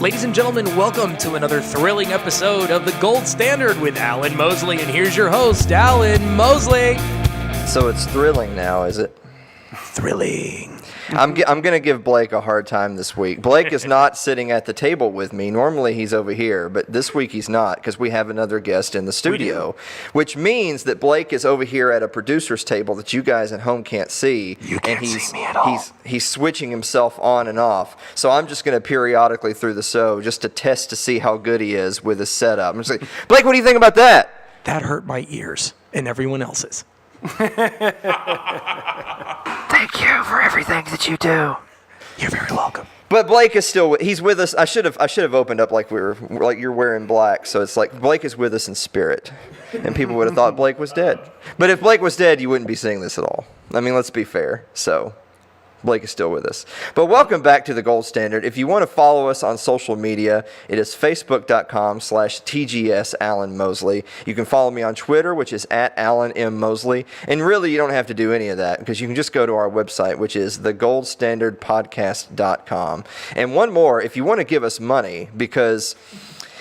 Ladies and gentlemen, welcome to another thrilling episode of The Gold Standard with Alan Mosley. And here's your host, Alan Mosley. So it's thrilling now, is it? Thrilling. I'm going to give Blake a hard time this week. Blake is not sitting at the table with me. Normally he's over here, but this week he's not because we have another guest in the studio, which means that Blake is over here at a producer's table that you guys at home can't see. You can't see me at all. He's switching himself on and off. So I'm just going to periodically through the show just to test to see how good he is with his setup. I'm just like, Blake, what do you think about that? That hurt my ears and everyone else's. Thank you for everything that you do. You're very welcome. But Blake is he's with us. I should have opened up like you're wearing black, so it's like Blake is with us in spirit. And people would have thought Blake was dead. But if Blake was dead, you wouldn't be seeing this at all. I mean, let's be fair. So Blake is still with us. But welcome back to The Gold Standard. If you want to follow us on social media, it is facebook.com/TGS Alan Mosley. You can follow me on Twitter, which is @AlanMMosley. And really, you don't have to do any of that because you can just go to our website, which is thegoldstandardpodcast.com. And one more, if you want to give us money, because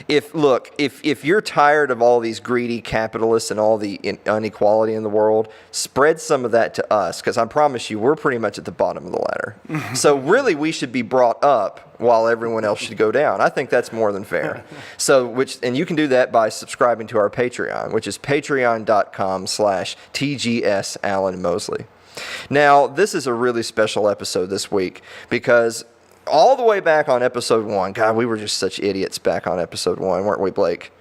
if you're tired of all these greedy capitalists and all the inequality in the world, spread some of that to us, because I promise you, we're pretty much at the bottom of the ladder. So really, we should be brought up while everyone else should go down. I think that's more than fair. And you can do that by subscribing to our Patreon, which is patreon.com/TGS Alan Mosley. Now, this is a really special episode this week because all the way back on episode 1, God, we were just such idiots back on episode 1, weren't we, Blake?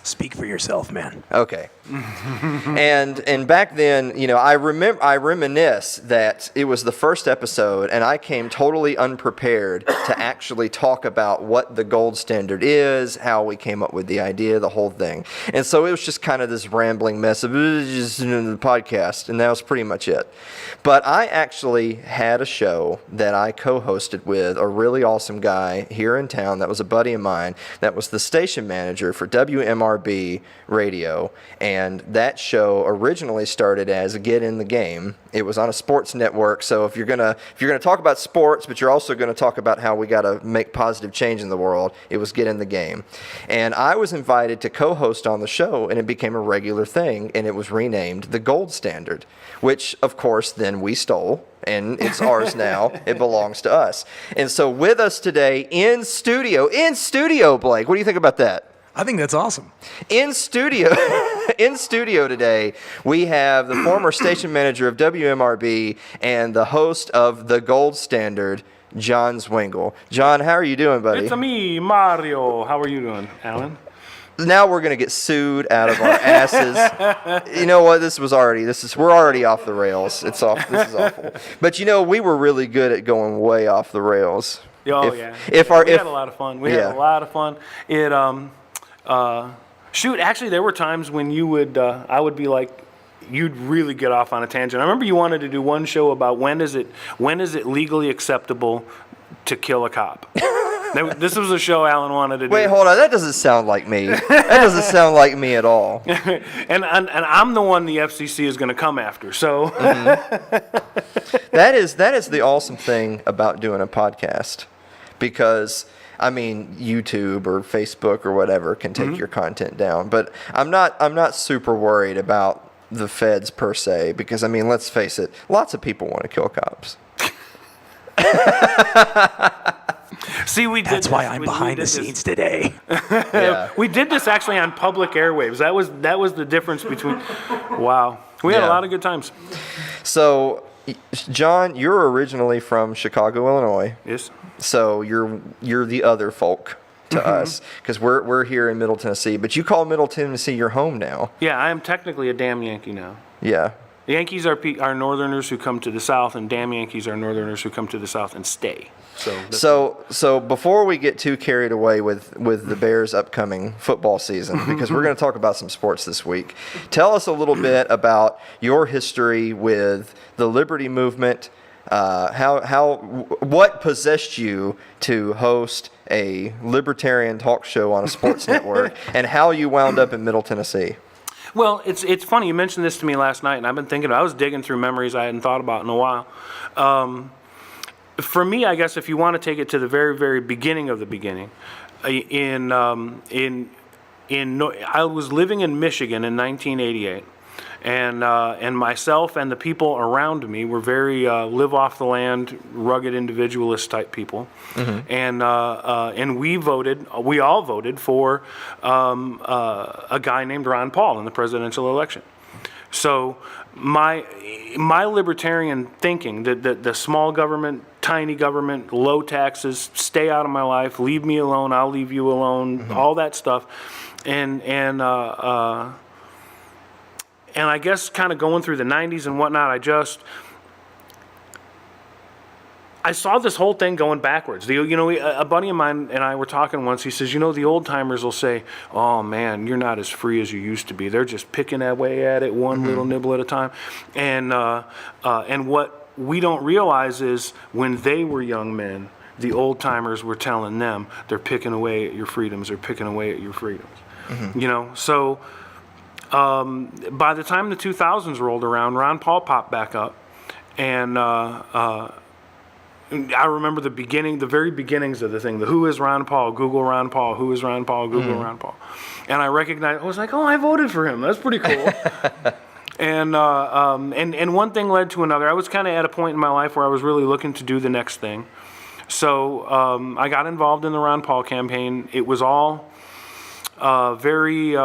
Speak for yourself, man. Okay. and back then, I reminisce that it was the first episode, and I came totally unprepared to actually talk about what the gold standard is, how we came up with the idea, the whole thing. And so it was just kind of this rambling mess of the podcast, and that was pretty much it. But I actually had a show that I co-hosted with a really awesome guy here in town that was a buddy of mine that was the station manager for WMRB radio, and that show originally started as a Get in the Game. It was on a sports network, so if you're gonna talk about sports, but you're also gonna talk about how we gotta make positive change in the world, it was Get in the Game. And I was invited to co-host on the show, and it became a regular thing, and it was renamed The Gold Standard, which of course then we stole, and it's ours now. It belongs to us. And so with us today in studio, Blake, what do you think about that? I think that's awesome. In studio today, we have the former station manager of WMRB and the host of The Gold Standard, John Zwengel. John, how are you doing, buddy? It's me, Mario. How are you doing, Alan? Now we're gonna get sued out of our asses. You know what? We're already off the rails. This is awful. But we were really good at going way off the rails. We had a lot of fun. We had a lot of fun. Actually, there were times when I would be like, you'd really get off on a tangent. I remember you wanted to do one show about when is it legally acceptable to kill a cop. This was a show Alan wanted to do. Wait, hold on. That doesn't sound like me. That doesn't sound like me at all. and I'm the one the FCC is going to come after. So that is the awesome thing about doing a podcast, because YouTube or Facebook or whatever can take your content down, but I'm not super worried about the feds per se, because let's face it, lots of people want to kill cops. See, That's why I'm behind the scenes today. Yeah. We did this actually on public airwaves. That was the difference between. Wow, we had a lot of good times. So, John, you're originally from Chicago, Illinois. Yes. So you're the other folk to us, because we're here in Middle Tennessee. But you call Middle Tennessee your home now. Yeah, I am technically a damn Yankee now. Yeah. The Yankees are Northerners who come to the South, and damn Yankees are Northerners who come to the South and stay. So before we get too carried away with the Bears' upcoming football season, because we're going to talk about some sports this week, tell us a little bit about your history with the Liberty Movement. What possessed you to host a libertarian talk show on a sports network, and how you wound up in Middle Tennessee? Well, it's funny. You mentioned this to me last night, and I've been thinking. I was digging through memories I hadn't thought about in a while. For me, I guess if you want to take it to the very, very beginning of the beginning, I was living in Michigan in 1988, and myself and the people around me were very live off the land, rugged individualist type people, and we all voted for a guy named Ron Paul in the presidential election. So my libertarian thinking, that the small government, tiny government, low taxes, stay out of my life, leave me alone, I'll leave you alone, all that stuff, and I guess kind of going through the 90s and whatnot, I saw this whole thing going backwards. A buddy of mine and I were talking once. He says, the old timers will say, "Oh man, you're not as free as you used to be. They're just picking away at it, one little nibble at a time." And what we don't realize is when they were young men, the old timers were telling them they're picking away at your freedoms. They're picking away at your freedoms. So by the time the 2000s rolled around, Ron Paul popped back up, and I remember the very beginnings of the thing. The who is Ron Paul? Google Ron Paul. Who is Ron Paul? Google Ron Paul. And I was like, oh, I voted for him. That's pretty cool. And one thing led to another. I was kind of at a point in my life where I was really looking to do the next thing. So I got involved in the Ron Paul campaign. It was all very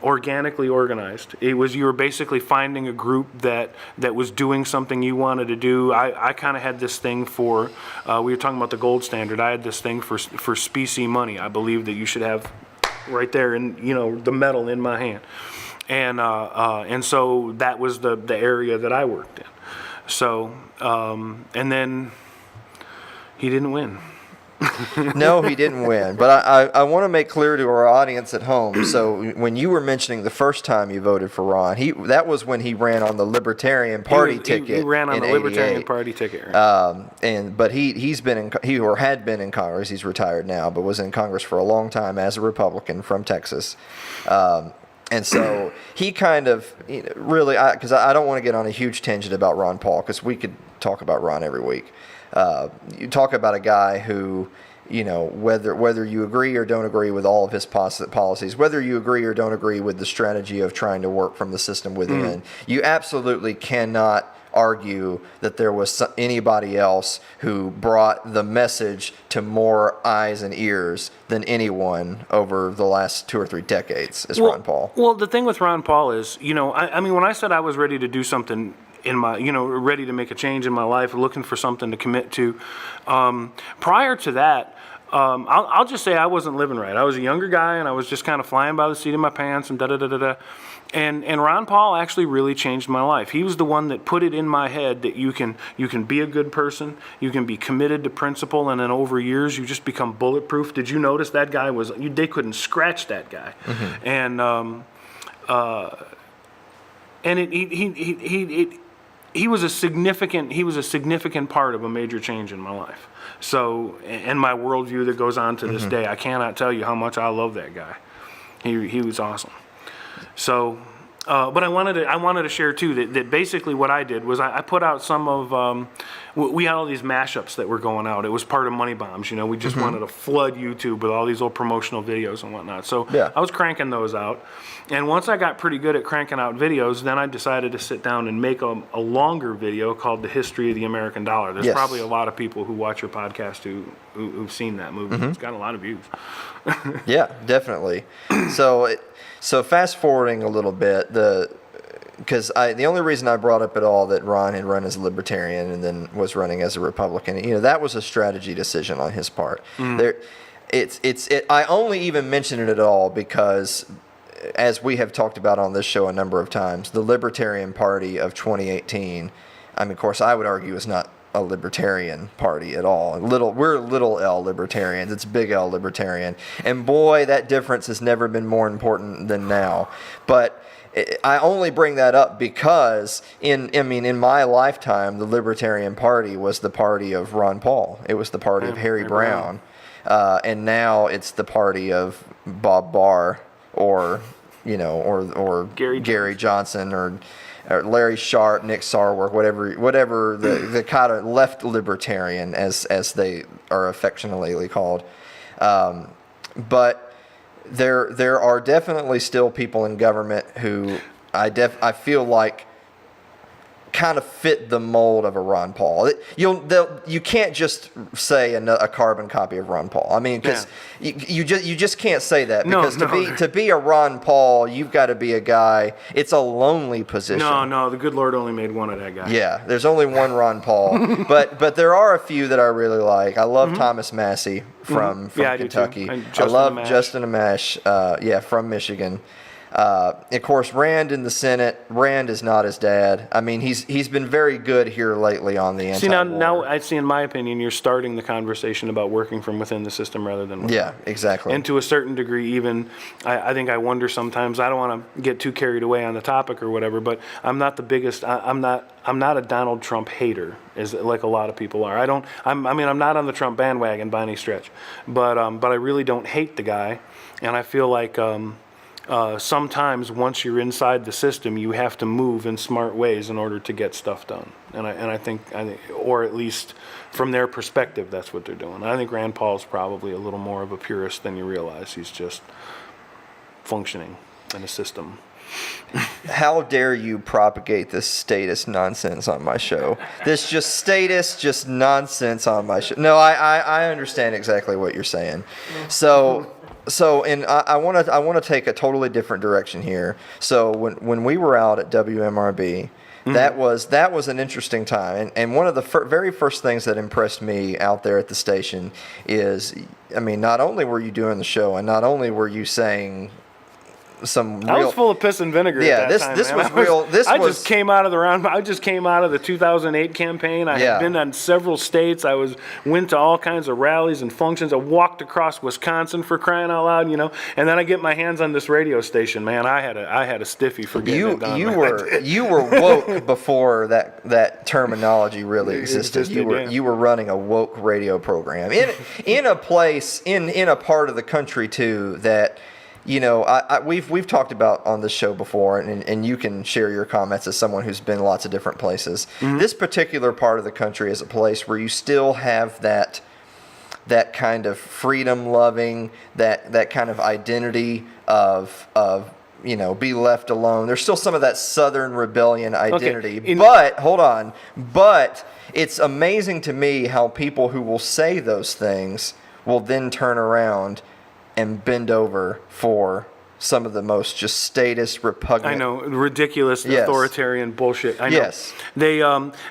organically organized. You were basically finding a group that was doing something you wanted to do. I kind of had this thing for, we were talking about the gold standard. I had this thing for specie money. I believe that you should have right there in, the medal in my hand. And so that was the area that I worked in. So, and then he didn't win. No, he didn't win. But I want to make clear to our audience at home. So when you were mentioning the first time you voted for Ron, that was when he ran on the Libertarian Party ticket. He ran on the Libertarian Party ticket. Right. But he had been in Congress. He's retired now, but was in Congress for a long time as a Republican from Texas. And so he kind of really, because I don't want to get on a huge tangent about Ron Paul, because we could talk about Ron every week. You talk about a guy who, whether you agree or don't agree with all of his policies, whether you agree or don't agree with the strategy of trying to work from the system within, you absolutely cannot argue that there was anybody else who brought the message to more eyes and ears than anyone over the last 2 or 3 decades is Ron Paul. Well, the thing with Ron Paul is, I mean, when I said I was ready to do something in my, ready to make a change in my life, looking for something to commit to. Prior to that, I'll just say I wasn't living right. I was a younger guy, and I was just kind of flying by the seat of my pants and da-da-da-da-da. And Ron Paul actually really changed my life. He was the one that put it in my head that you can be a good person, you can be committed to principle, and then over years you just become bulletproof. Did you notice that guy they couldn't scratch that guy. And he was a significant part of a major change in my life. So, and my worldview that goes on to this day, I cannot tell you how much I love that guy. He was awesome. So, but I wanted to share too that basically what I did was I put out some of we had all these mashups that were going out. It was part of Money Bombs. We just wanted to flood YouTube with all these little promotional videos and whatnot. So I was cranking those out. And once I got pretty good at cranking out videos, then I decided to sit down and make a longer video called The History of the American Dollar. There's probably a lot of people who watch your podcast who've seen that movie. It's got a lot of views. Yeah, definitely. So fast forwarding a little bit, because the only reason I brought up at all that Ron had run as a Libertarian and then was running as a Republican, that was a strategy decision on his part. I only even mention it at all because, as we have talked about on this show a number of times, the Libertarian Party of 2018, of course, I would argue is not a libertarian party at all. We're little L libertarians. It's big L libertarian. And boy, that difference has never been more important than now. But I only bring that up because in my lifetime, the Libertarian Party was the party of Ron Paul. It was the party of Harry Brown. And now it's the party of Bob Barr or Gary Johnson or or Larry Sharp, Nick Sarwark, whatever the kind of left libertarian as they are affectionately called. But there are definitely still people in government who I feel like kind of fit the mold of a Ron Paul. You can't just say a carbon copy of Ron Paul. I mean, because you just can't say that, because to be a Ron Paul, you've got to be a guy. It's a lonely position. No, the good Lord only made one of that guy. Yeah, there's only one Ron Paul, but there are a few that I really like. I love Thomas Massey from Kentucky. I love Justin Amash, from Michigan. Of course, Rand in the Senate. Rand is not his dad. I mean, he's been very good here lately on the anti-war. Now I see, in my opinion, you're starting the conversation about working from within the system rather than within. Yeah, exactly. And to a certain degree, even I think I wonder sometimes. I don't want to get too carried away on the topic or whatever, but I'm not the biggest. I'm not a Donald Trump hater, as like a lot of people are. I'm not on the Trump bandwagon by any stretch, but I really don't hate the guy, and I feel like. Sometimes once you're inside the system, you have to move in smart ways in order to get stuff done. And I think, or at least from their perspective, that's what they're doing. I think Rand Paul's probably a little more of a purist than you realize. He's just functioning in a system. How dare you propagate this statist nonsense on my show? This just statist, just nonsense on my show. No, I understand exactly what you're saying. So, and I want to take a totally different direction here. So when we were out at WMRB, that was an interesting time. And one of the very first things that impressed me out there at the station is, I mean, not only were you doing the show, and not only were you saying I was full of piss and vinegar. Yeah, at that time, this man. was real. I just came out of the 2008 campaign. I had been on several states. Went to all kinds of rallies and functions. I walked across Wisconsin, for crying out loud, And then I get my hands on this radio station, man. I had a stiffy for getting it done. You were woke before that terminology really existed. You were running a woke radio program in a place in a part of the country too that. We've talked about on this show before, and you can share your comments as someone who's been lots of different places. This particular part of the country is a place where you still have that kind of freedom-loving, that kind of identity of be left alone. There's still some of that Southern rebellion identity. Okay. But it's amazing to me how people who will say those things will then turn around and bend over for some of the most just statist, repugnant. I know, ridiculous, authoritarian bullshit. I know. Yes. They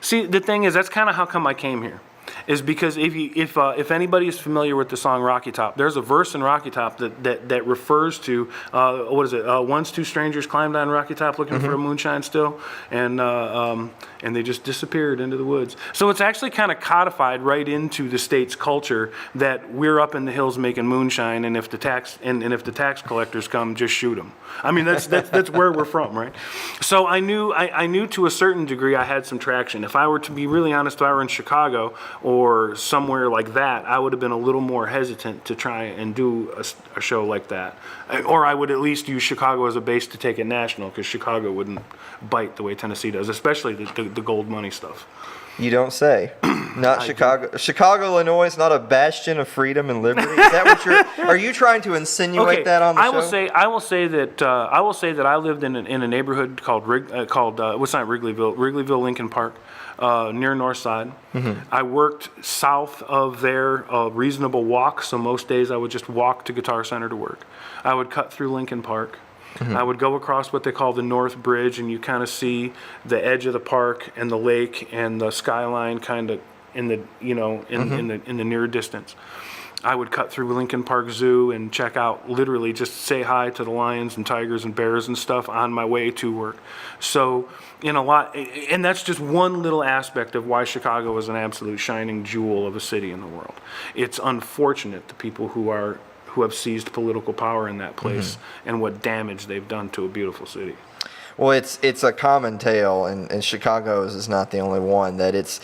see, the thing is, that's kind of how come I came here. Is because if anybody is familiar with the song Rocky Top, there's a verse in Rocky Top that refers to what is it? Once two strangers climbed on Rocky Top looking for a moonshine still, and they just disappeared into the woods. So it's actually kind of codified right into the state's culture that we're up in the hills making moonshine, and if the tax collectors come, just shoot them. I mean, that's where we're from, right? So I knew to a certain degree I had some traction. If I were to be really honest, if I were in Chicago or somewhere like that, I would have been a little more hesitant to try and do a show like that. Or I would at least use Chicago as a base to take it national, because Chicago wouldn't bite the way Tennessee does, especially the gold money stuff. You don't say. Not Chicago. Do. Chicago, Illinois is not a bastion of freedom and liberty. Is that what are you trying to insinuate that on the show? I will say that I lived in a neighborhood called what's not Wrigleyville, Lincoln Park, near North Side. I worked south of there, a reasonable walk, so most days I would just walk to Guitar Center to work. I would cut through Lincoln Park. I would go across what they call the North Bridge, and you kind of see the edge of the park and the lake and the skyline kind of in the in the near distance. I would cut through Lincoln Park Zoo and check out, literally just say hi to the lions and tigers and bears and stuff on my way to work. So and that's just one little aspect of why Chicago is an absolute shining jewel of a city in the world. It's unfortunate the people who have seized political power in that place and what damage they've done to a beautiful city. Well, it's a common tale, and Chicago's is not the only one. That it's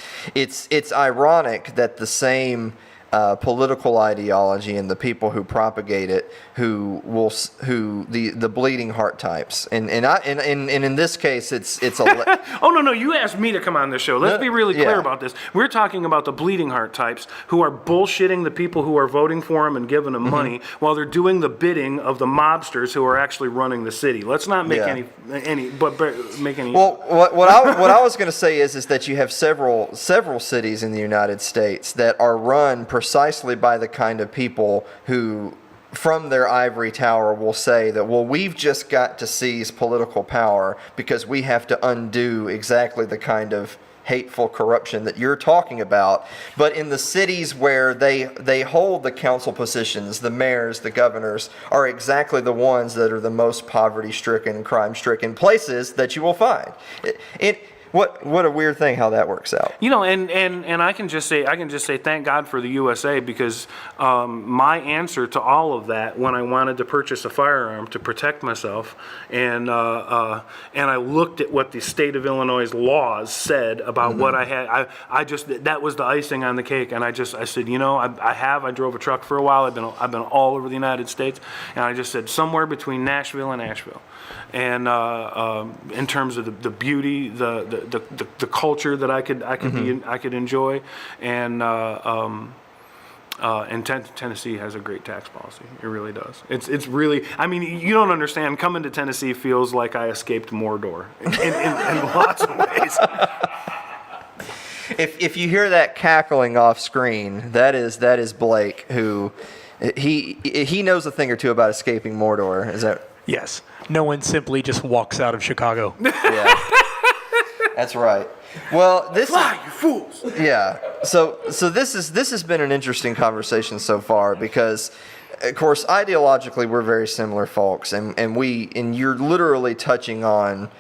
ironic that the same political ideology and the people who propagate it who the bleeding heart types. And in this case, it's a Oh, no, you asked me to come on this show. Let's be really clear about this. We're talking about the bleeding heart types who are bullshitting the people who are voting for them and giving them money while they're doing the bidding of the mobsters who are actually running the city. Let's not make any. Well, what I was going to say is that you have several cities in the United States that are run precisely by the kind of people who, from their ivory tower, will say that, well, we've just got to seize political power because we have to undo exactly the kind of hateful corruption that you're talking about. But in the cities where they hold the council positions, the mayors, the governors are exactly the ones that are the most poverty-stricken, crime-stricken places that you will find. What a weird thing how that works out. And I can just say thank God for the USA, because my answer to all of that when I wanted to purchase a firearm to protect myself, and I looked at what the state of Illinois' laws said about what I had, I just, that was the icing on the cake, and I said, I drove a truck for a while. I've been all over the United States, and I just said somewhere between Nashville and Asheville. And in terms of the beauty, the culture that I could enjoy, and Tennessee has a great tax policy. It really does. It's really. I mean, you don't understand. Coming to Tennessee feels like I escaped Mordor in lots of ways. If you hear that cackling off screen, that is Blake, who he knows a thing or two about escaping Mordor. Is that? Yes. No one simply just walks out of Chicago. Yeah. That's right. Well, Fly, you fools! Yeah. So this has been an interesting conversation so far because, of course, ideologically we're very similar folks, and you're literally touching on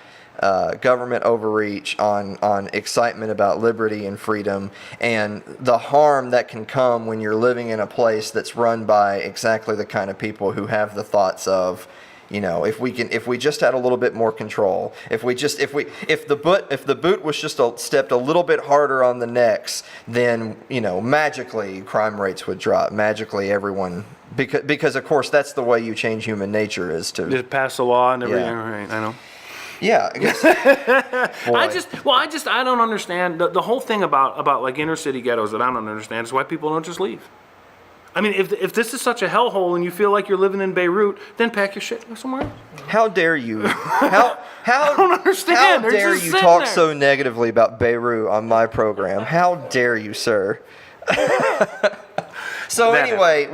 government overreach, on excitement about liberty and freedom, and the harm that can come when you're living in a place that's run by exactly the kind of people who have the thoughts of, if we just had a little bit more control, if the boot was just stepped a little bit harder on the necks, then magically crime rates would drop. Magically, everyone, because of course that's the way you change human nature, is to just pass a law and everything. Yeah. Right, I know. Yeah, I guess. I don't understand the whole thing about like inner city ghettos that I don't understand is why people don't just leave. I mean, if this is such a hellhole and you feel like you're living in Beirut, then pack your shit and go somewhere else. How dare you? How I don't understand. How dare you talk so negatively about Beirut on my program? How dare you, sir? So anyway,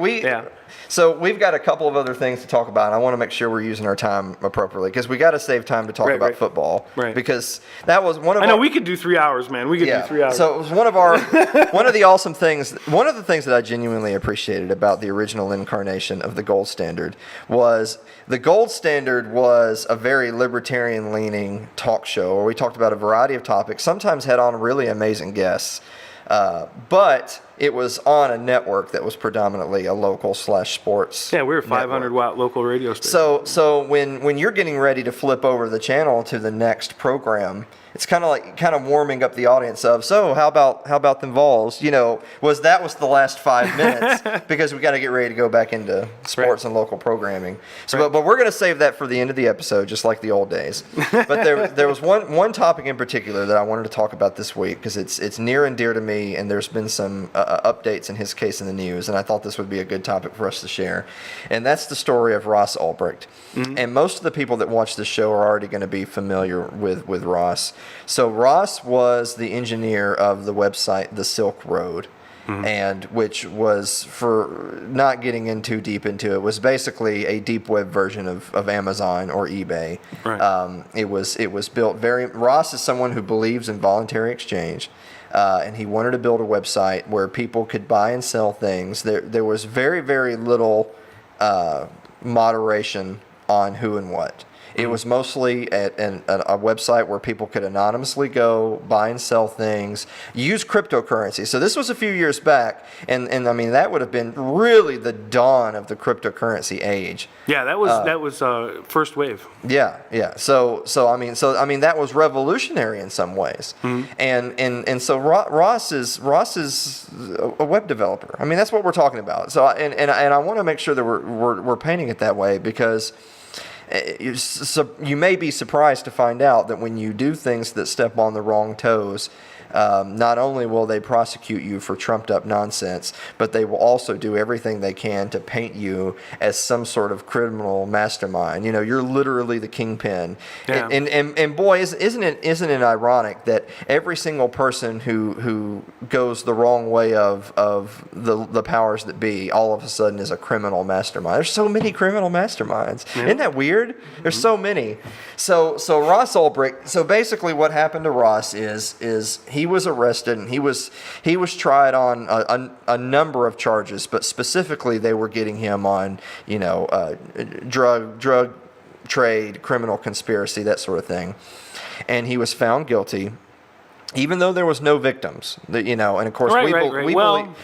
So we've got a couple of other things to talk about, and I want to make sure we're using our time appropriately because we got to save time to talk about football. Right. Because that was one of. I know we could do 3 hours, man. We could do 3 hours. So it was one of the awesome things. One of the things that I genuinely appreciated about the original incarnation of the Gold Standard was the Gold Standard was a very libertarian-leaning talk show where we talked about a variety of topics. Sometimes had on really amazing guests. But it was on a network that was predominantly a local /sports. Yeah, we were 500-watt local radio station. So when you're getting ready to flip over the channel to the next program, it's kind of warming up the audience of, so how about them Vols? Was the last 5 minutes because we got to get ready to go back into sports and local programming. So, but we're going to save that for the end of the episode, just like the old days. But there was one topic in particular that I wanted to talk about this week because it's near and dear to me, and there's been some updates in his case in the news, and I thought this would be a good topic for us to share. And that's the story of Ross Ulbricht. Mm-hmm. And most of the people that watch this show are already going to be familiar with Ross. So Ross was the engineer of the website The Silk Road, and which was, for not getting in too deep into it, was basically a deep web version of Amazon or eBay. Right. It was built Ross is someone who believes in voluntary exchange. And he wanted to build a website where people could buy and sell things. There was very, very little moderation on who and what. It was mostly at a website where people could anonymously go buy and sell things, use cryptocurrency. So this was a few years back, and I mean that would have been really the dawn of the cryptocurrency age. Yeah, that was first wave. Yeah. So I mean that was revolutionary in some ways, and so Ross is a web developer. I mean that's what we're talking about. So and I want to make sure that we're painting it that way because you may be surprised to find out that when you do things that step on the wrong toes, not only will they prosecute you for trumped up nonsense, but they will also do everything they can to paint you as some sort of criminal mastermind. You know, you're literally the kingpin. Yeah. And boy, isn't it ironic that every single person who goes the wrong way of the powers that be, all of a sudden is a criminal mastermind. There's so many criminal masterminds. Yeah. Isn't that weird? There's so many. So Ross Ulbricht. So basically, what happened to Ross is he was arrested and he was tried on a number of charges, but specifically they were getting him on drug trade, criminal conspiracy, that sort of thing, and he was found guilty. Even though there was no victims, and of course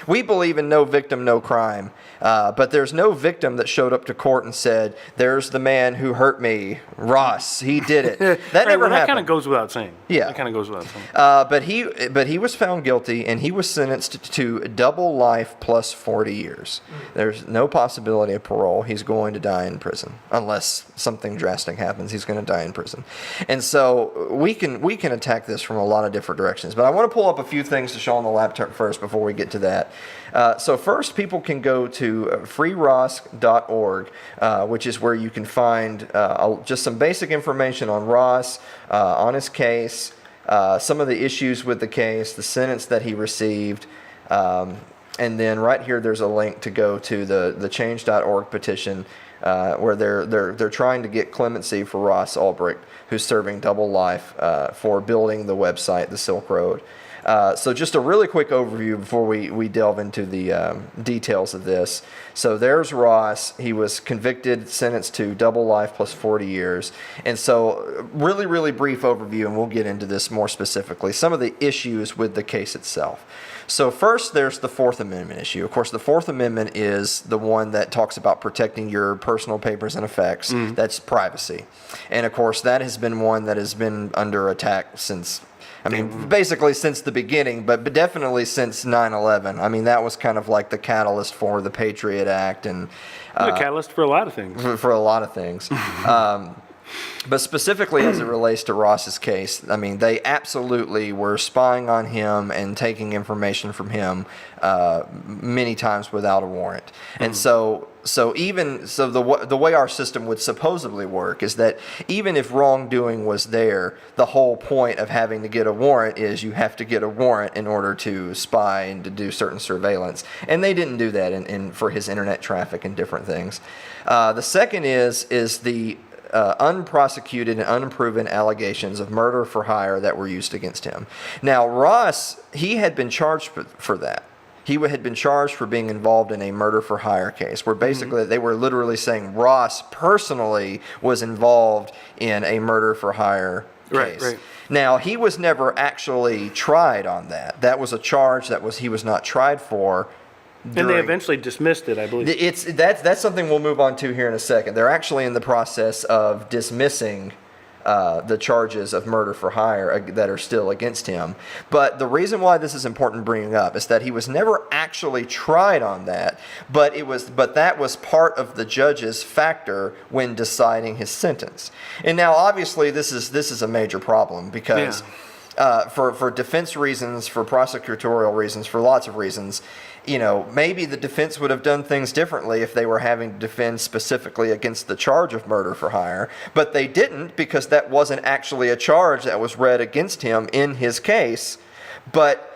we believe in no victim, no crime. But there's no victim that showed up to court and said, "There's the man who hurt me, Ross. He did it." That never happened. That kind of goes without saying. Yeah, that kind of goes without saying. But he was found guilty and he was sentenced to double life plus 40 years. There's no possibility of parole. He's going to die in prison unless something drastic happens. He's going to die in prison, and so we can attack this from a lot of different directions. But I want to pull up a few things to show on the laptop first before we get to that. So first, people can go to freeross.org, which is where you can find just some basic information on Ross, on his case, some of the issues with the case, the sentence that he received, and then right here there's a link to go to the change.org petition, where they're trying to get clemency for Ross Ulbricht, who's serving double life for building the website, the Silk Road. So just a really quick overview before we delve into the details of this. So there's Ross. He was convicted, sentenced to double life plus 40 years. And so really, really brief overview, and we'll get into this more specifically, some of the issues with the case itself. So first, there's the Fourth Amendment issue. Of course, the Fourth Amendment is the one that talks about protecting your personal papers and effects. That's privacy. And of course, that has been one that has been under attack since, basically since the beginning, but definitely since 9/11. I mean, that was kind of like the catalyst for the Patriot Act and the catalyst for a lot of things. For a lot of things. But specifically as it relates to Ross's case, I mean, they absolutely were spying on him and taking information from him many times without a warrant. And so the way our system would supposedly work is that even if wrongdoing was there, the whole point of having to get a warrant is you have to get a warrant in order to spy and to do certain surveillance. And they didn't do that for his internet traffic and different things. The second is the unprosecuted and unproven allegations of murder for hire that were used against him. Now, Ross, he had been charged for that. He had been charged for being involved in a murder for hire case, where basically they were literally saying Ross personally was involved in a murder for hire case. Right. Now, he was never actually tried on that. That was a charge he was not tried for. And they eventually dismissed it, I believe. That's something we'll move on to here in a second. They're actually in the process of dismissing the charges of murder for hire that are still against him. But the reason why this is important bringing up is that he was never actually tried on that, but that was part of the judge's factor when deciding his sentence. And now, obviously, this is a major problem because for defense reasons, for prosecutorial reasons, for lots of reasons, maybe the defense would have done things differently if they were having to defend specifically against the charge of murder for hire, but they didn't because that wasn't actually a charge that was read against him in his case. But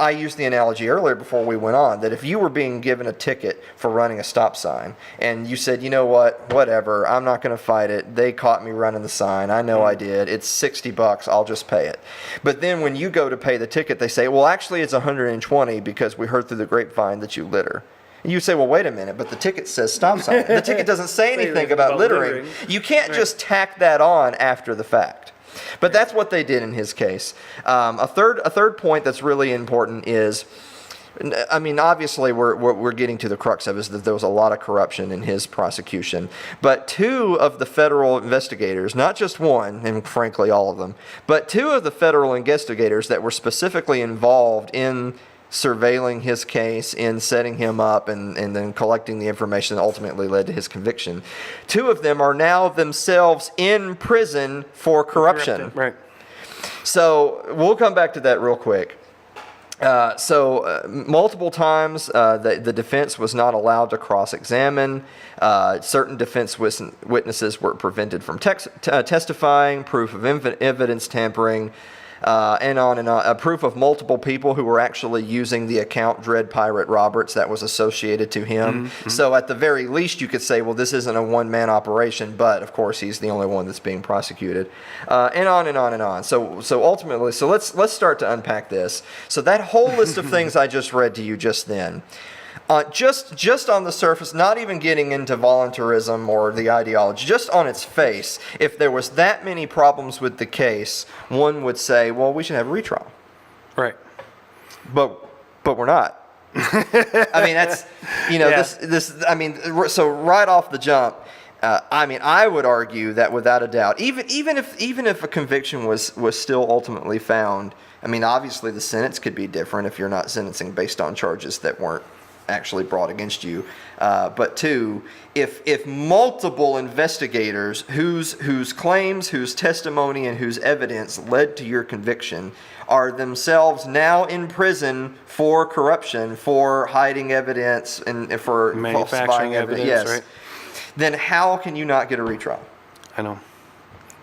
I used the analogy earlier before we went on that if you were being given a ticket for running a stop sign and you said, you know what, whatever, I'm not going to fight it. They caught me running the sign. I know I did. It's $60. I'll just pay it. But then when you go to pay the ticket, they say, well, actually it's $120 because we heard through the grapevine that you litter. You say, well, wait a minute, but the ticket says stop sign. The ticket doesn't say anything about littering. You can't just tack that on after the fact. But that's what they did in his case. A third point that's really important is, I mean, obviously, we're getting to the crux of it, is that there was a lot of corruption in his prosecution. But 2 of the federal investigators, not just one, and frankly all of them, but 2 of the federal investigators that were specifically involved in surveilling his case, in setting him up, and then collecting the information that ultimately led to his conviction, 2 of them are now themselves in prison for corruption. Right. So we'll come back to that real quick. Multiple times the defense was not allowed to cross-examine. Certain defense witnesses were prevented from testifying, proof of evidence tampering, and on and on. A proof of multiple people who were actually using the account Dread Pirate Roberts that was associated to him. Mm-hmm. So at the very least, you could say, well, this isn't a one-man operation, but of course he's the only one that's being prosecuted, and on and on and on. So ultimately, let's start to unpack this. So that whole list of things I just read to you just then. Just on the surface, not even getting into voluntarism or the ideology, just on its face, if there was that many problems with the case, one would say, well, we should have a retrial. Right. But we're not. I mean, that's, this, I mean, so right off the jump, I would argue that without a doubt, even if a conviction was still ultimately found, I mean, obviously the sentence could be different if you're not sentencing based on charges that weren't actually brought against you. But 2, if multiple investigators whose claims, whose testimony, and whose evidence led to your conviction are themselves now in prison for corruption, for hiding evidence, and for falsifying evidence, yes, right, then how can you not get a retrial? I know.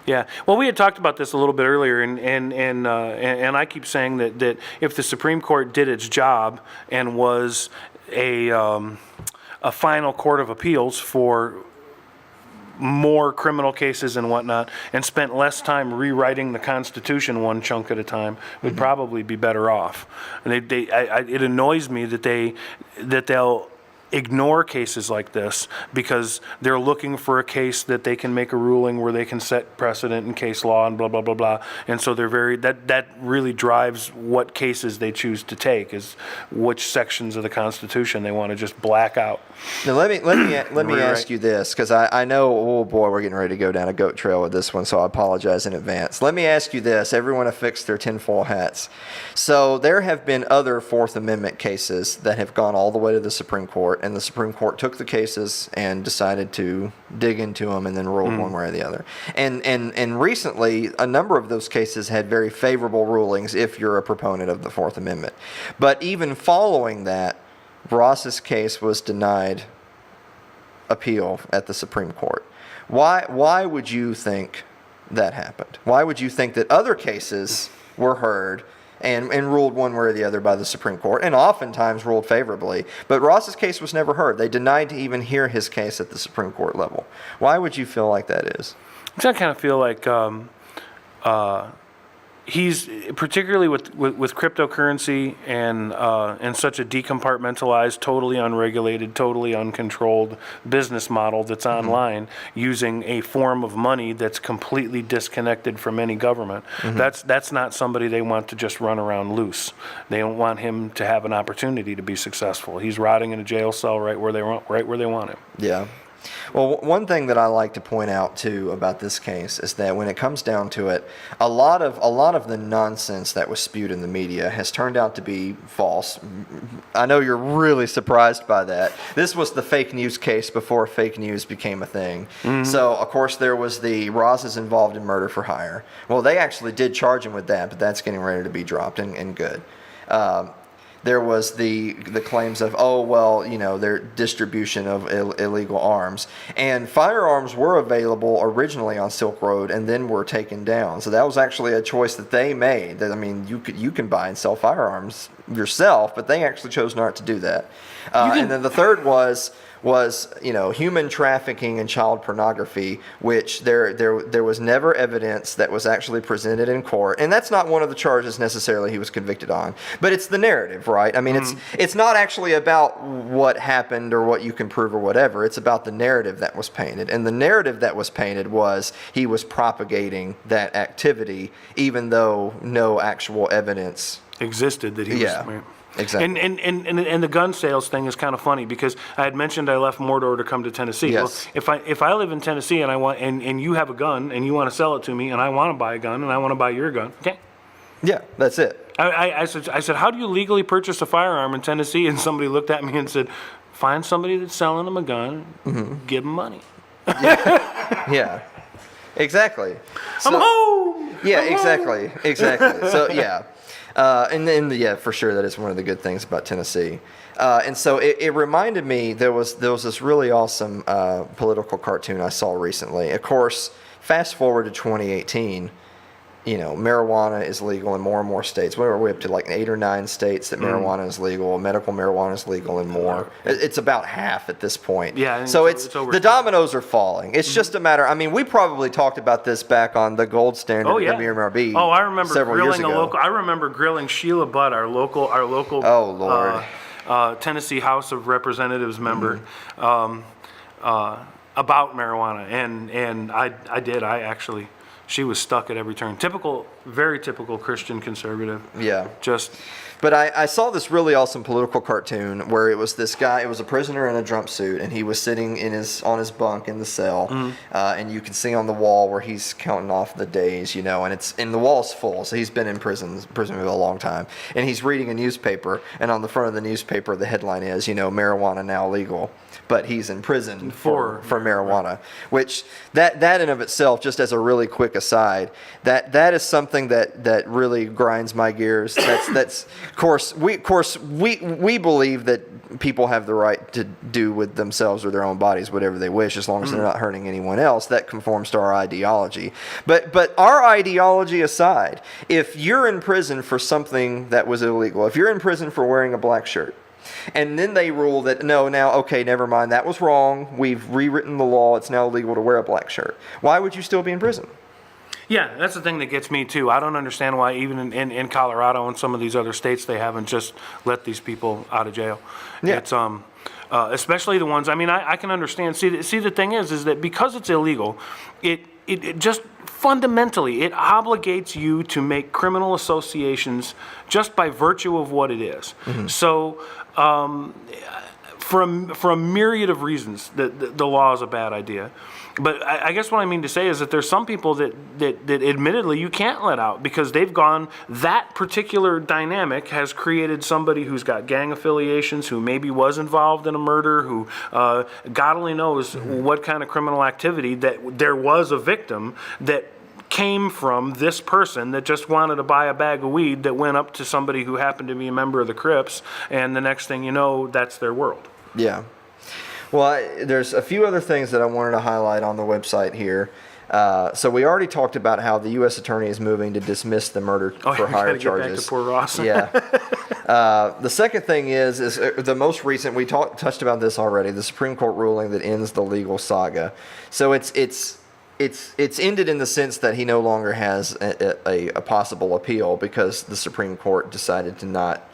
Yeah. Well, we had talked about this a little bit earlier, and I keep saying that if the Supreme Court did its job and was a final court of appeals for more criminal cases and whatnot, and spent less time rewriting the Constitution one chunk at a time, would probably be better off. And it annoys me that they'll ignore cases like this because they're looking for a case that they can make a ruling where they can set precedent in case law and blah blah blah blah. And so they're that really drives what cases they choose to take, is which sections of the Constitution they want to just black out. Now let me ask you this, because I know, oh boy, we're getting ready to go down a goat trail with this one, so I apologize in advance. Let me ask you this: everyone affix their tinfoil hats. So there have been other Fourth Amendment cases that have gone all the way to the Supreme Court, and the Supreme Court took the cases and decided to dig into them and then ruled one way or the other. And recently, a number of those cases had very favorable rulings if you're a proponent of the Fourth Amendment. But even following that, Ross's case was denied appeal at the Supreme Court. Why would you think that happened? Why would you think that other cases were heard and ruled one way or the other by the Supreme Court, and oftentimes ruled favorably, but Ross's case was never heard? They denied to even hear his case at the Supreme Court level. Why would you feel like that is? I kind of feel like he's, particularly with cryptocurrency and such a decompartmentalized, totally unregulated, totally uncontrolled business model that's online, using a form of money that's completely disconnected from any government. That's not somebody they want to just run around loose. They don't want him to have an opportunity to be successful. He's rotting in a jail cell right where they want him. Yeah. Well, one thing that I like to point out too about this case is that when it comes down to it, a lot of the nonsense that was spewed in the media has turned out to be false. I know you're really surprised by that. This was the fake news case before fake news became a thing. So, of course, there was the Ross is involved in murder for hire. Well, they actually did charge him with that, but that's getting ready to be dropped and good. There was the claims of, their distribution of illegal arms. And firearms were available originally on Silk Road and then were taken down. So that was actually a choice that they made. That, I mean, you can buy and sell firearms yourself, but they actually chose not to do that. And then the third was, was, human trafficking and child pornography, which there was never evidence that was actually presented in court. And that's not one of the charges necessarily he was convicted on. But it's the narrative, right? I mean, it's not actually about what happened or what you can prove or whatever. It's about the narrative that was painted. And the narrative that was painted was he was propagating that activity, even though no actual evidence existed that he was. Right. Exactly. And the gun sales thing is kind of funny because I had mentioned I left Mordor to come to Tennessee. Yes. Well, if I live in Tennessee and I want and you have a gun and you want to sell it to me and I want to buy a gun and I want to buy your gun, okay? Yeah, that's it. I said, how do you legally purchase a firearm in Tennessee? And somebody looked at me and said, find somebody that's selling them a gun, give them money. Yeah. Exactly. I'm home. Yeah, I'm exactly. home. Exactly. So yeah. And then, for sure, that is one of the good things about Tennessee. And so it reminded me, there was this really awesome political cartoon I saw recently. Of course, fast forward to 2018, marijuana is legal in more and more states. What are we up to, like 8 or 9 states that marijuana is legal, medical marijuana is legal in more. It's about half at this point. Yeah. So it's over the dominoes are falling. It's just a matter, we probably talked about this back on the Gold Standard WMRB. Oh, I remember several years grilling ago. I remember grilling Sheila Butt, our local Oh, Lord. Tennessee House of Representatives member, about marijuana, and I did. She was stuck at every turn. Very typical Christian conservative. Yeah. But I saw this really awesome political cartoon where it was this guy. It was a prisoner in a jumpsuit, and he was sitting on his bunk in the cell, and you can see on the wall where he's counting off the days, and the wall's full, so he's been in prison for a long time, and he's reading a newspaper, and on the front of the newspaper the headline is, marijuana now legal. But he's in prison for marijuana, which that in of itself, just as a really quick aside, that is something that really grinds my gears. That's of course we believe that people have the right to do with themselves or their own bodies whatever they wish, as long as they're not hurting anyone else. That conforms to our ideology. But our ideology aside, if you're in prison for something that was illegal, if you're in prison for wearing a black shirt, and then they rule that, never mind, that was wrong. We've rewritten the law. It's now illegal to wear a black shirt. Why would you still be in prison? yeah, that's the thing that gets me too. I don't understand why even in Colorado and some of these other states they haven't just let these people out of jail. Yeah. It's especially the ones. I can understand. See, the thing is that because it's illegal, it just fundamentally it obligates you to make criminal associations just by virtue of what it is. So for a myriad of reasons, the law is a bad idea. But I guess what I mean to say is that there's some people that admittedly you can't let out because they've gone, that particular dynamic has created somebody who's got gang affiliations, who maybe was involved in a murder, who God only knows what kind of criminal activity, that there was a victim that came from this person that just wanted to buy a bag of weed that went up to somebody who happened to be a member of the Crips, and the next thing you know, that's their world. Yeah. Well, there's a few other things that I wanted to highlight on the website here. So we already talked about how the U.S. Attorney is moving to dismiss the murder for hire charges. Get back to poor Ross. Yeah. The second thing is the most recent. We touched about this already. The Supreme Court ruling that ends the legal saga. So it's ended in the sense that he no longer has a possible appeal because the Supreme Court decided to not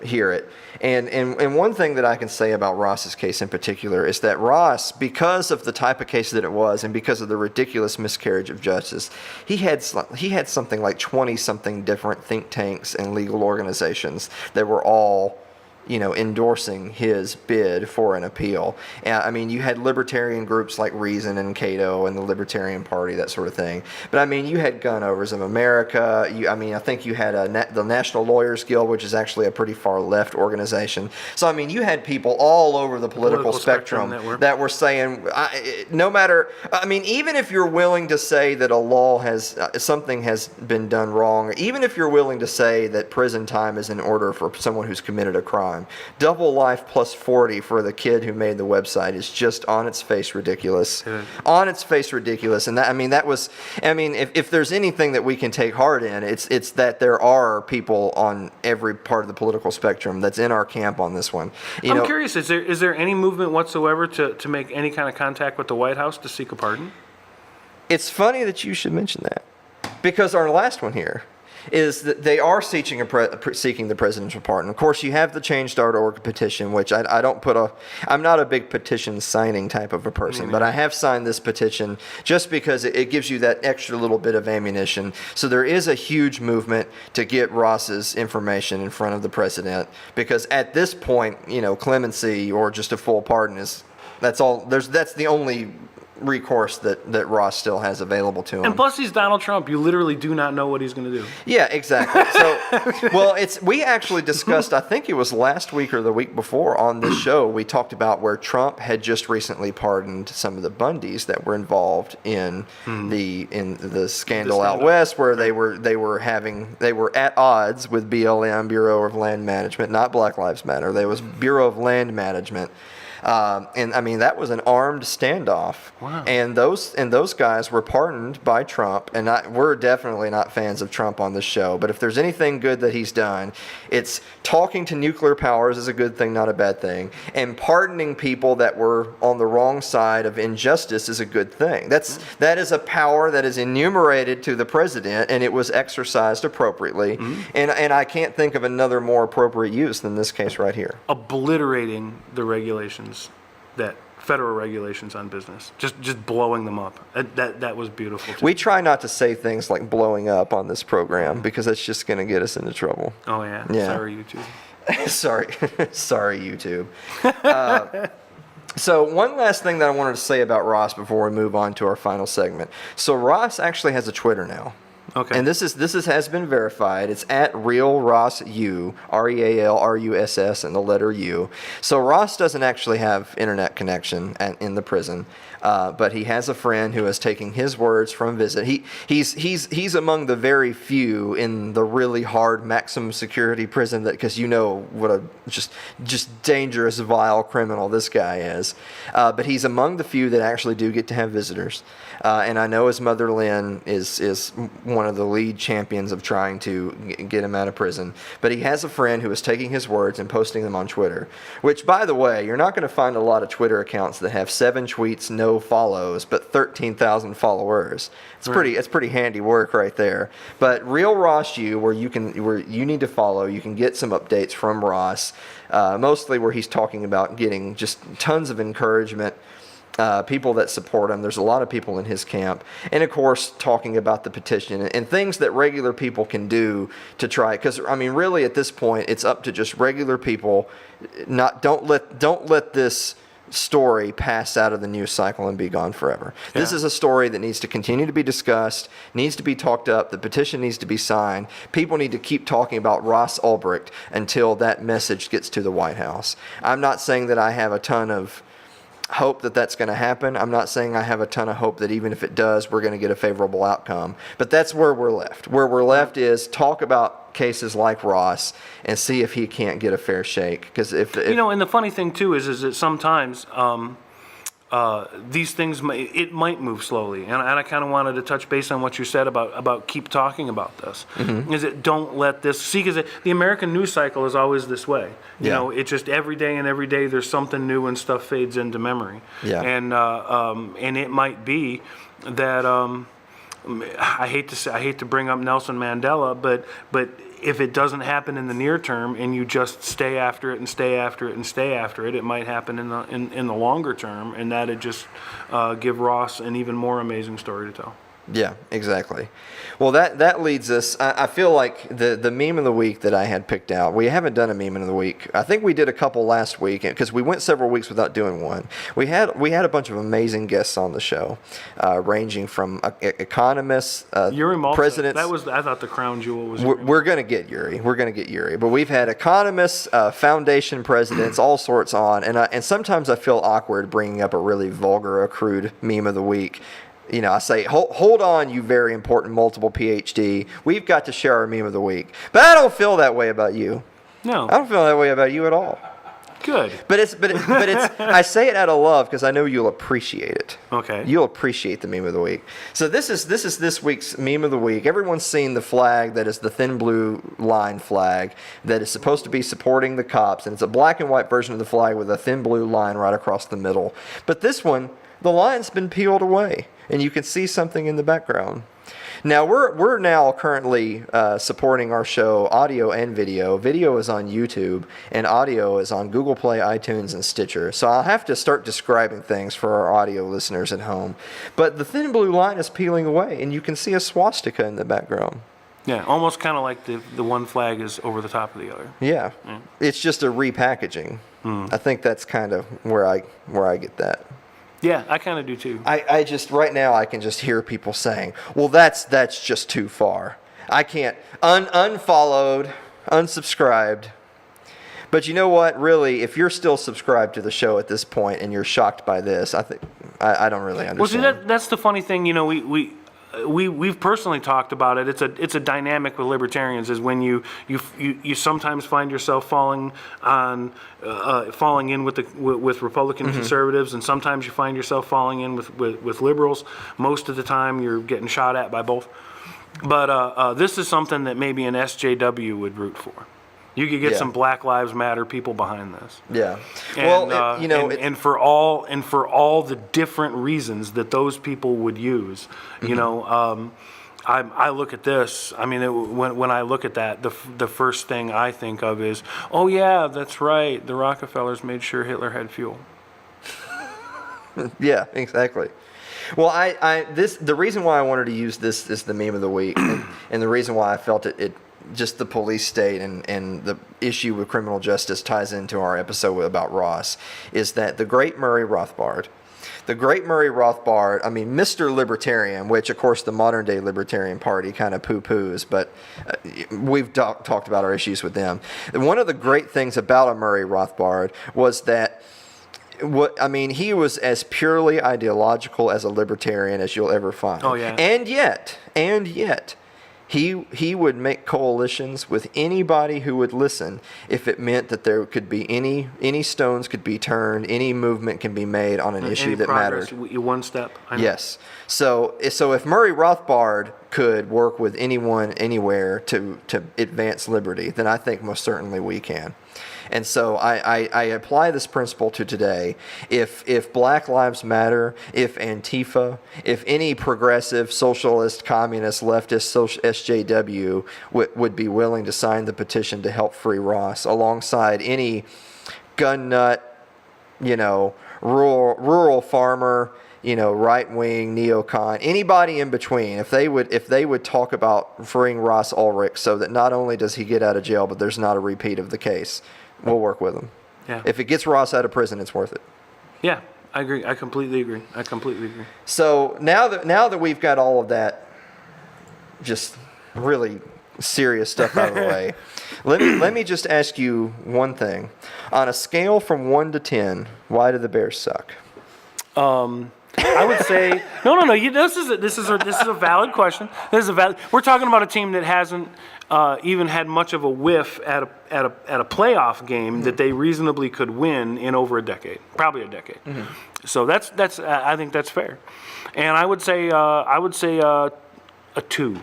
hear it. And one thing that I can say about Ross's case in particular is that Ross, because of the type of case that it was and because of the ridiculous miscarriage of justice, he had something like 20-something different think tanks and legal organizations that were all endorsing his bid for an appeal. And you had libertarian groups like Reason and Cato and the Libertarian Party, that sort of thing. But you had Gun Owners of America. I think you had the National Lawyers Guild, which is actually a pretty far left organization. So you had people all over the political spectrum that were saying, no matter, even if you're willing to say that a law something has been done wrong, or even if you're willing to say that prison time is in order for someone who's committed a crime, time. Double life plus 40 for the kid who made the website is just on its face ridiculous. On its face ridiculous. And if there's anything that we can take heart in, it's that there are people on every part of the political spectrum that's in our camp on this one. I'm curious, is there any movement whatsoever to make any kind of contact with the White House to seek a pardon? It's funny that you should mention that, because our last one here is that they are seeking the presidential pardon. Of course, you have the Change.org petition, which I'm not a big petition signing type of a person, but I have signed this petition just because it gives you that extra little bit of ammunition. So there is a huge movement to get Ross's information in front of the president, because at this point, clemency or just a full pardon that's the only recourse that Ross still has available to him. And plus, he's Donald Trump. You literally do not know what he's going to do. Yeah, exactly. So, we actually discussed, I think it was last week or the week before on this show, we talked about where Trump had just recently pardoned some of the Bundys that were involved in the scandal out west, where they were at odds with BLM, Bureau of Land Management, not Black Lives Matter. They was Bureau of Land Management. That was an armed standoff. Wow. And those guys were pardoned by Trump. And we're definitely not fans of Trump on this show. But if there's anything good that he's done, it's talking to nuclear powers is a good thing, not a bad thing. And pardoning people that were on the wrong side of injustice is a good thing. That is a power that is enumerated to the president, and it was exercised appropriately. And I can't think of another more appropriate use than this case right here. Obliterating the regulations, that federal regulations on business, just blowing them up. That was beautiful too. We try not to say things like blowing up on this program because that's just going to get us into trouble. Oh yeah. Sorry, YouTube. Sorry, YouTube. So one last thing that I wanted to say about Ross before we move on to our final segment. So Ross actually has a Twitter now. Okay. And this has been verified. It's at RealRossU, RealRuss, and the letter U. So Ross doesn't actually have internet connection in the prison, but he has a friend who is taking his words from visit. He's among the very few in the really hard maximum security prison, because what a just dangerous, vile criminal this guy is. But he's among the few that actually do get to have visitors. And I know his mother Lynn is one of the lead champions of trying to get him out of prison. But he has a friend who is taking his words and posting them on Twitter, which, by the way, you're not going to find a lot of Twitter accounts that have 7 tweets, no follows, but 13,000 followers. It's pretty handy work right there. But Real Ross U, where you need to follow, you can get some updates from Ross, mostly where he's talking about getting just tons of encouragement. People that support him. There's a lot of people in his camp. And, of course, talking about the petition and things that regular people can do to try. Because, really at this point, it's up to just regular people. Don't let this story pass out of the news cycle and be gone forever. Yeah. This is a story that needs to continue to be discussed, needs to be talked up. The petition needs to be signed. People need to keep talking about Ross Ulbricht until that message gets to the White House. I'm not saying that I have a ton of hope that that's going to happen. I'm not saying I have a ton of hope that even if it does, we're going to get a favorable outcome. But that's where we're left. Where we're left is talk about cases like Ross and see if he can't get a fair shake. Because if and the funny thing too is that sometimes these things might move slowly, and I kind of wanted to touch base on what you said about keep talking about this. Mm-hmm. Is it don't let this because the American news cycle is always this way. It's just every day there's something new and stuff fades into memory. Yeah. And it might be that I hate to bring up Nelson Mandela, but if it doesn't happen in the near term and you just stay after it and stay after it and stay after it, it might happen in the longer term, and that'd just give Ross an even more amazing story to tell. Yeah, exactly. Well, that leads us. I feel like the meme of the week that I had picked out. We haven't done a meme of the week. I think we did a couple last week because we went several weeks without doing one. We had a bunch of amazing guests on the show, ranging from economists, Yuri Malta, presidents. I thought the crown jewel was. We're going to get Yuri. But we've had economists, foundation presidents, all sorts on, and sometimes I feel awkward bringing up a really vulgar, crude meme of the week. I say, hold on, you very important multiple PhD. We've got to share our meme of the week. But I don't feel that way about you. No. I don't feel that way about you at all. Good. But it's I say it out of love because I know you'll appreciate it. Okay. You'll appreciate the meme of the week. So this is this week's meme of the week. Everyone's seen the flag that is the thin blue line flag that is supposed to be supporting the cops, and it's a black and white version of the flag with a thin blue line right across the middle. But this one, the line's been peeled away, and you can see something in the background. Now, we're now currently supporting our show audio and video. Video is on YouTube, and audio is on Google Play, iTunes, and Stitcher. So I'll have to start describing things for our audio listeners at home. But the thin blue line is peeling away, and you can see a swastika in the background. Yeah, almost kind of like the one flag is over the top of the other. Yeah. It's just a repackaging. I think that's kind of where I get that. Yeah, I kind of do too. I just, right now, I can just hear people saying, well, that's just too far. I can't, unfollowed, unsubscribed. But you know what, really, if you're still subscribed to the show at this point and you're shocked by this, I think, I don't really understand. Well, see, that's the funny thing, we've personally talked about it. It's a dynamic with libertarians. Is when you sometimes find yourself falling in with Republican conservatives, and sometimes you find yourself falling in with liberals. Most of the time, you're getting shot at by both. But this is something that maybe an SJW would root for. You could get some Black Lives Matter people behind this. Yeah. And, well, and for all the different reasons that those people would use, I look at this. I mean, when I look at that, the first thing I think of is, oh yeah, that's right. The Rockefellers made sure Hitler had fuel. Yeah, exactly. Well, the reason why I wanted to use this is the meme of the week, and the reason why I felt it just the police state and the issue with criminal justice ties into our episode about Ross, is that the great Murray Rothbard, I mean, Mr. Libertarian, which, of course, the modern-day Libertarian Party kind of poo-poos, but we've talked about our issues with them. And one of the great things about a Murray Rothbard was that he was as purely ideological as a libertarian as you'll ever find. Oh, yeah. And yet, he would make coalitions with anybody who would listen if it meant that there could be any stones could be turned, any movement can be made on an issue that mattered. One step. Yes. So if Murray Rothbard could work with anyone, anywhere to advance liberty, then I think most certainly we can. And so I apply this principle to today. If Black Lives Matter, if Antifa, if any progressive, socialist, communist, leftist, SJW would be willing to sign the petition to help free Ross, alongside any gun nut, rural farmer, right-wing, neocon, anybody in between, if they would talk about freeing Ross Ulrich so that not only does he get out of jail, but there's not a repeat of the case, we'll work with him. Yeah. If it gets Ross out of prison, it's worth it. Yeah, I agree. I completely agree. So now that we've got all of that just really serious stuff out of the way, let me just ask you one thing. On a scale from 1 to 10, why do the Bears suck? I would say no. This is a valid question. We're talking about a team that hasn't even had much of a whiff at a playoff game that they reasonably could win in over a decade, probably a decade. Mm-hmm. So that's I think that's fair, and I would say a 2.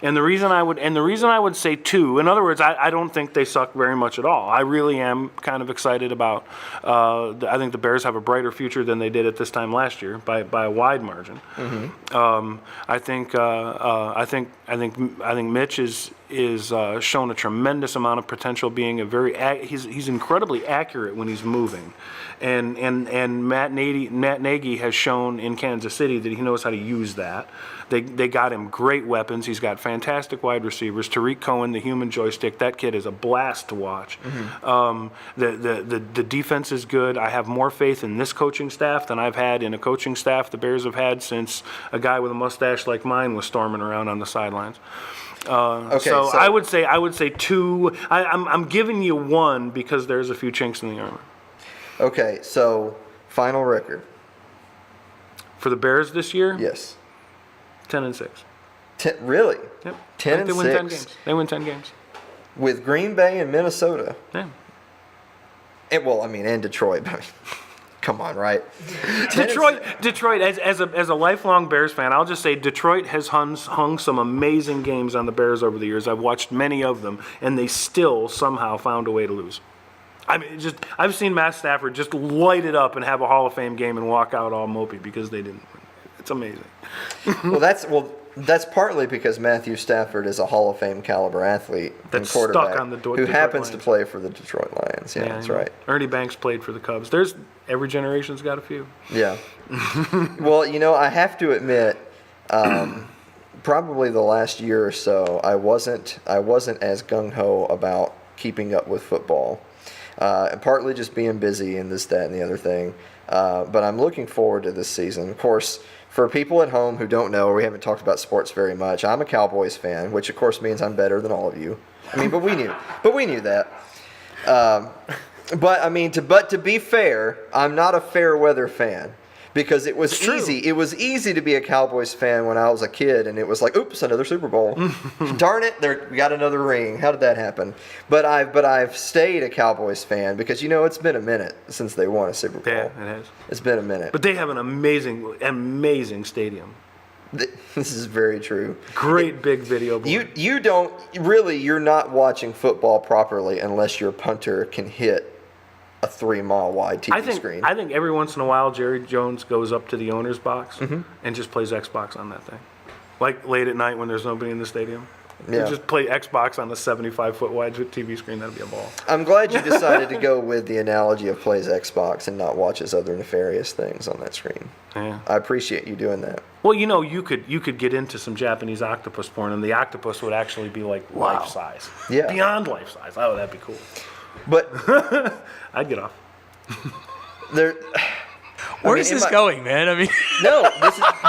And the reason I would say 2, in other words, I don't think they suck very much at all. I really am kind of excited about. I think the Bears have a brighter future than they did at this time last year by a wide margin. Mm-hmm. I think Mitch is shown a tremendous amount of potential, being he's incredibly accurate when he's moving, and Matt Nagy has shown in Kansas City that he knows how to use that. They got him great weapons. He's got fantastic wide receivers. Tariq Cohen, the human joystick, that kid is a blast to watch. Mm-hmm. The defense is good. I have more faith in this coaching staff than I've had in a coaching staff the Bears have had since a guy with a mustache like mine was storming around on the sidelines. So I would say 2. I'm giving you 1 because there's a few chinks in the armor. Okay, so final record for the Bears this year? Yes. 10-6. Really? Yep. 10-6. They win 10 games. They win 10 games. with Green Bay and Minnesota. Yeah. And Detroit. Come on, right? Detroit. As a lifelong Bears fan, I'll just say Detroit has hung some amazing games on the Bears over the years. I've watched many of them, and they still somehow found a way to lose. I mean, I've seen Matt Stafford just light it up and have a Hall of Fame game and walk out all mopey because they didn't win. It's amazing. That's partly because Matthew Stafford is a Hall of Fame caliber athlete and quarterback stuck on the who Detroit happens to Lions. play for the Detroit Lions. Yeah, that's right. Ernie Banks played for the Cubs. Every generation's got a few. Yeah. Well, I have to admit, probably the last year or so, I wasn't as gung ho about keeping up with football. Partly just being busy and this, that, and the other thing. But I'm looking forward to this season. Of course, for people at home who don't know, or we haven't talked about sports very much, I'm a Cowboys fan, which of course means I'm better than all of you. But we knew that. But to be fair, I'm not a fair weather fan. Because it was easy. It was easy to be a Cowboys fan when I was a kid, and it was like, oops, another Super Bowl. Darn it, we got another ring. How did that happen? But I've stayed a Cowboys fan because it's been a minute since they won a Super Bowl. Yeah, it has. It's been a minute. But they have an amazing stadium. This is very true. Great big video board. You're not watching football properly unless your punter can hit a 3-mile wide TV screen. I think every once in a while Jerry Jones goes up to the owner's box and just plays Xbox on that thing. Like late at night when there's nobody in the stadium. Yeah. Just play Xbox on the 75-foot wide TV screen. That'd be a ball. I'm glad you decided to go with the analogy of plays Xbox and not watches other nefarious things on that screen. Yeah. I appreciate you doing that. Well, you could get into some Japanese octopus porn, and the octopus would actually be like life size. Yeah. Beyond life size. Oh, that'd be cool. But I'd get off. Where is this going, man? No,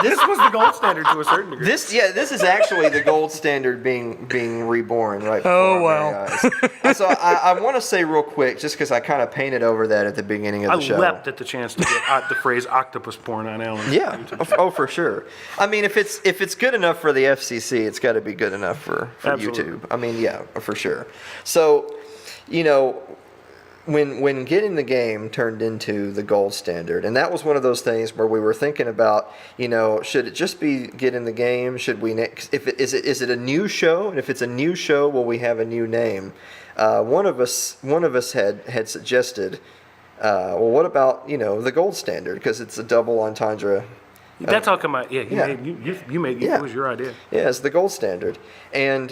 This was the gold standard to a certain degree. this is actually the gold standard being reborn right before our very eyes. So I want to say real quick, just because I kind of painted over that at the beginning of the show. I leapt at the chance to get the phrase octopus porn on Alan. Yeah. Oh, for sure. If it's good enough for the FCC, it's got to be good enough for Absolutely. YouTube. Yeah, for sure. So, when getting the game turned into the gold standard, and that was one of those things where we were thinking about, should it just be get in the game? Should we is it a new show? And if it's a new show, will we have a new name? One of us had suggested, well, what about the gold standard, because it's a double entendre. That's how come it was your idea. Yeah, it's the gold standard, and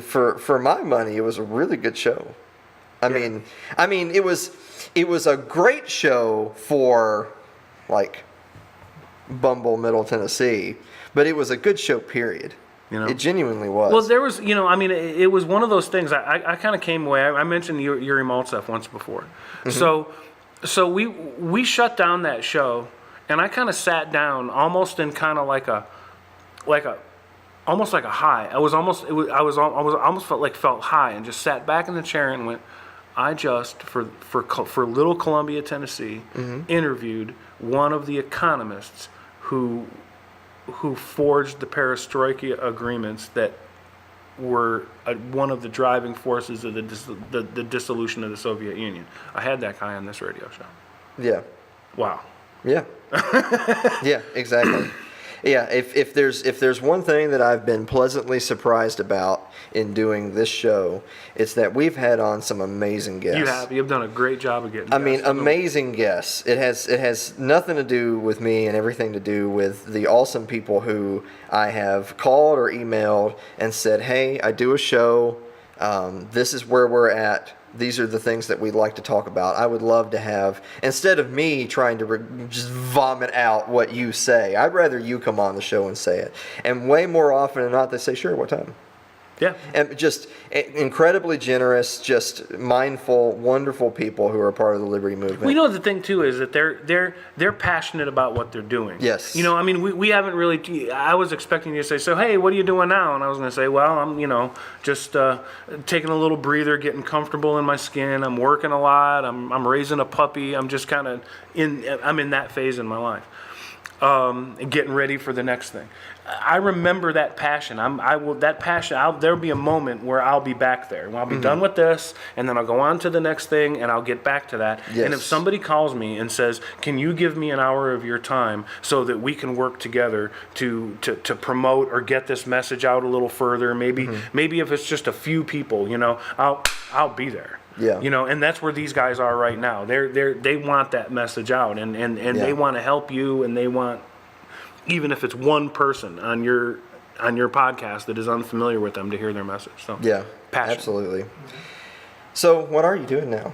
for my money, it was a really good show. It was a great show for like Bumble, Middle Tennessee, but it was a good show, period. It genuinely was. Well, there was, it was one of those things. I kind of came away. I mentioned Yuri Maltsev once before. Mm-hmm. So we shut down that show, and I kind of sat down almost in kind of like a almost like a high. I almost felt high, and just sat back in the chair and went, I just, for Little Columbia, Tennessee, interviewed one of the economists who forged the perestroika agreements that were one of the driving forces of the dissolution of the Soviet Union. I had that guy on this radio show. Yeah. Wow. Yeah. Yeah, exactly. Yeah, if there's one thing that I've been pleasantly surprised about in doing this show, it's that we've had on some amazing guests. You've done a great job of getting guests. Amazing guests. It has nothing to do with me and everything to do with the awesome people who I have called or emailed and said, hey, I do a show. This is where we're at. These are the things that we'd like to talk about. I would love to have, instead of me trying to just vomit out what you say, I'd rather you come on the show and say it. And way more often than not, they say, sure, what time? Yeah. And just incredibly generous, just mindful, wonderful people who are part of the Liberty Movement. We know the thing too is that they're passionate about what they're doing. Yes. We haven't really. I was expecting you to say, so hey, what are you doing now? And I was going to say, well, I'm just taking a little breather, getting comfortable in my skin. I'm working a lot. I'm raising a puppy. I'm just kind of in that phase in my life. and getting ready for the next thing. I remember that passion. There'll be a moment where I'll be back there. I'll be done with this, and then I'll go on to the next thing, and I'll get back to that. Yes. And if somebody calls me and says, "Can you give me an hour of your time so that we can work together to promote or get this message out a little further?" Maybe if it's just a few people, I'll be there. Yeah. And that's where these guys are right now. They want that message out, and they want to help you, and they want, even if it's one person on your podcast that is unfamiliar with them, to hear their message. So Yeah, passion. absolutely. So what are you doing now?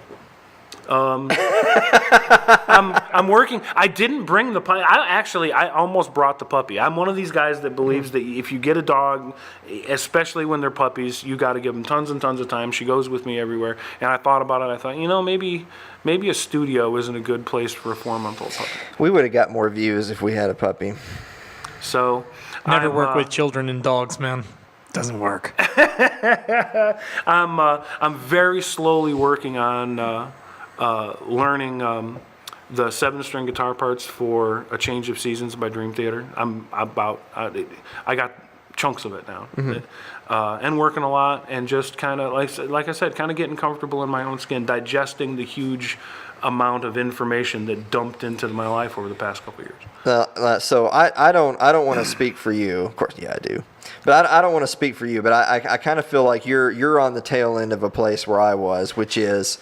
I'm working. I didn't bring the puppy. I almost brought the puppy. I'm one of these guys that believes that if you get a dog, especially when they're puppies, you got to give them tons and tons of time. She goes with me everywhere. And I thought about it. I thought, maybe a studio isn't a good place for a 4-month-old puppy. We would have got more views if we had a puppy. So Never work with children and dogs, man. Doesn't work. I'm very slowly working on learning the 7-string guitar parts for A Change of Seasons by Dream Theater. I got chunks of it now, and working a lot, and just kind of like I said, kind of getting comfortable in my own skin, digesting the huge amount of information that dumped into my life over the past couple of years. So I don't want to speak for you. Of course, yeah, I do. But I don't want to speak for you. But I kind of feel like you're on the tail end of a place where I was, which is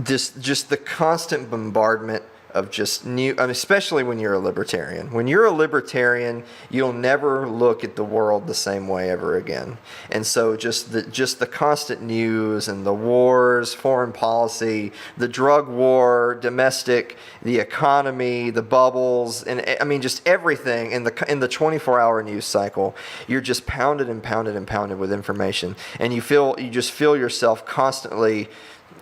just the constant bombardment of just new, especially when you're a libertarian. When you're a libertarian, you'll never look at the world the same way ever again. And so just the constant news and the wars, foreign policy, the drug war, domestic, the economy, the bubbles, and just everything in the 24-hour news cycle, you're just pounded and pounded and pounded with information, and you just feel yourself constantly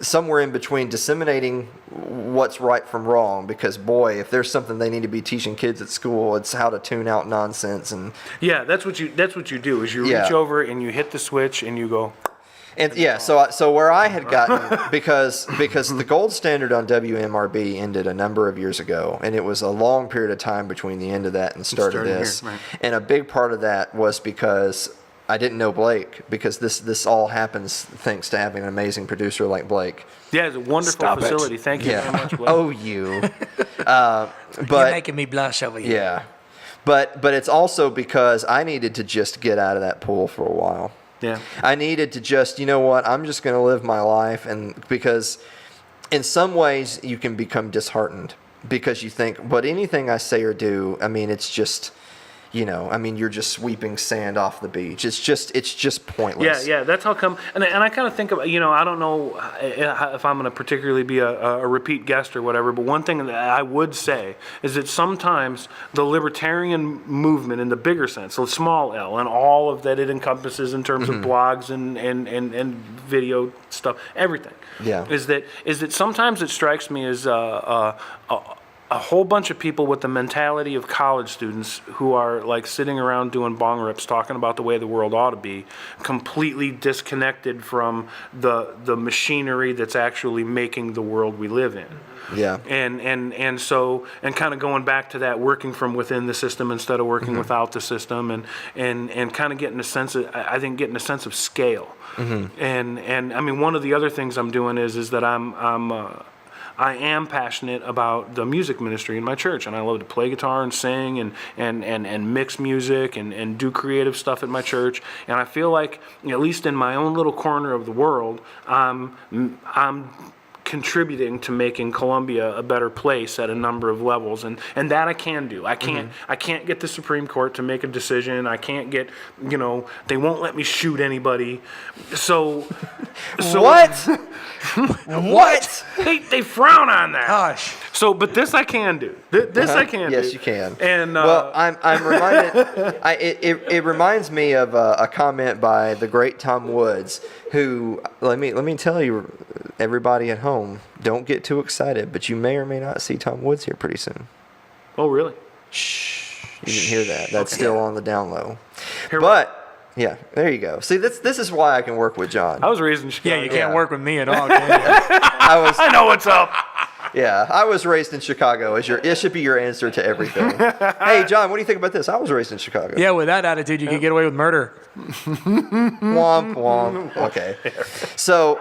somewhere in between disseminating what's right from wrong, because boy, if there's something they need to be teaching kids at school, it's how to tune out nonsense. And yeah, that's what you do, is you reach over and you hit the switch and you go. And yeah, so where I had gotten, because the gold standard on WMRB ended a number of years ago, and it was a long period of time between the end of that and the start of this. Here, right. And a big part of that was because I didn't know Blake, because this all happens thanks to having an amazing producer like Blake. Yeah, it's a wonderful facility. Thank you very much, Blake. Oh, you. You're making me blush over here. Yeah. But it's also because I needed to just get out of that pool for a while. Yeah. I needed to just, I'm just going to live my life. And because in some ways you can become disheartened because you think, but anything I say or do, it's just, you're just sweeping sand off the beach. It's just pointless. Yeah, that's how come. And I kind of think about, I don't know if I'm going to particularly be a repeat guest or whatever, but one thing that I would say is that sometimes the libertarian movement in the bigger sense, so small L, and all of that it encompasses in terms of blogs and video stuff, everything, is that sometimes it strikes me as a whole bunch of people with the mentality of college students who are like sitting around doing bong rips talking about the way the world ought to be, completely disconnected from the machinery that's actually making the world we live in. Yeah. And so kind of going back to that, working from within the system instead of working without the system, and kind of getting a sense of scale. And one of the other things I'm doing is that I am passionate about the music ministry in my church, and I love to play guitar and sing and mix music and do creative stuff at my church. And I feel like, at least in my own little corner of the world, I'm contributing to making Columbia a better place at a number of levels, and that I can do. I can't get the Supreme Court to make a decision. I can't get, they won't let me shoot anybody. So what? What? They frown on that. Gosh. So, but this I can do. This I can do. Yes, you can. And I'm reminded. It reminds me of a comment by the great Tom Woods, who let me tell you, everybody at home, don't get too excited, but you may or may not see Tom Woods here pretty soon. Oh, really? Shh. You didn't hear that. That's still on the down low. Yeah, there you go. See, this is why I can work with John. I was raised in Chicago. Yeah, you can't work with me at all, can you? I know what's up. Yeah, I was raised in Chicago. It should be your answer to everything. Hey, John, what do you think about this? I was raised in Chicago. Yeah, with that attitude, you could get away with murder. Womp womp. Okay. So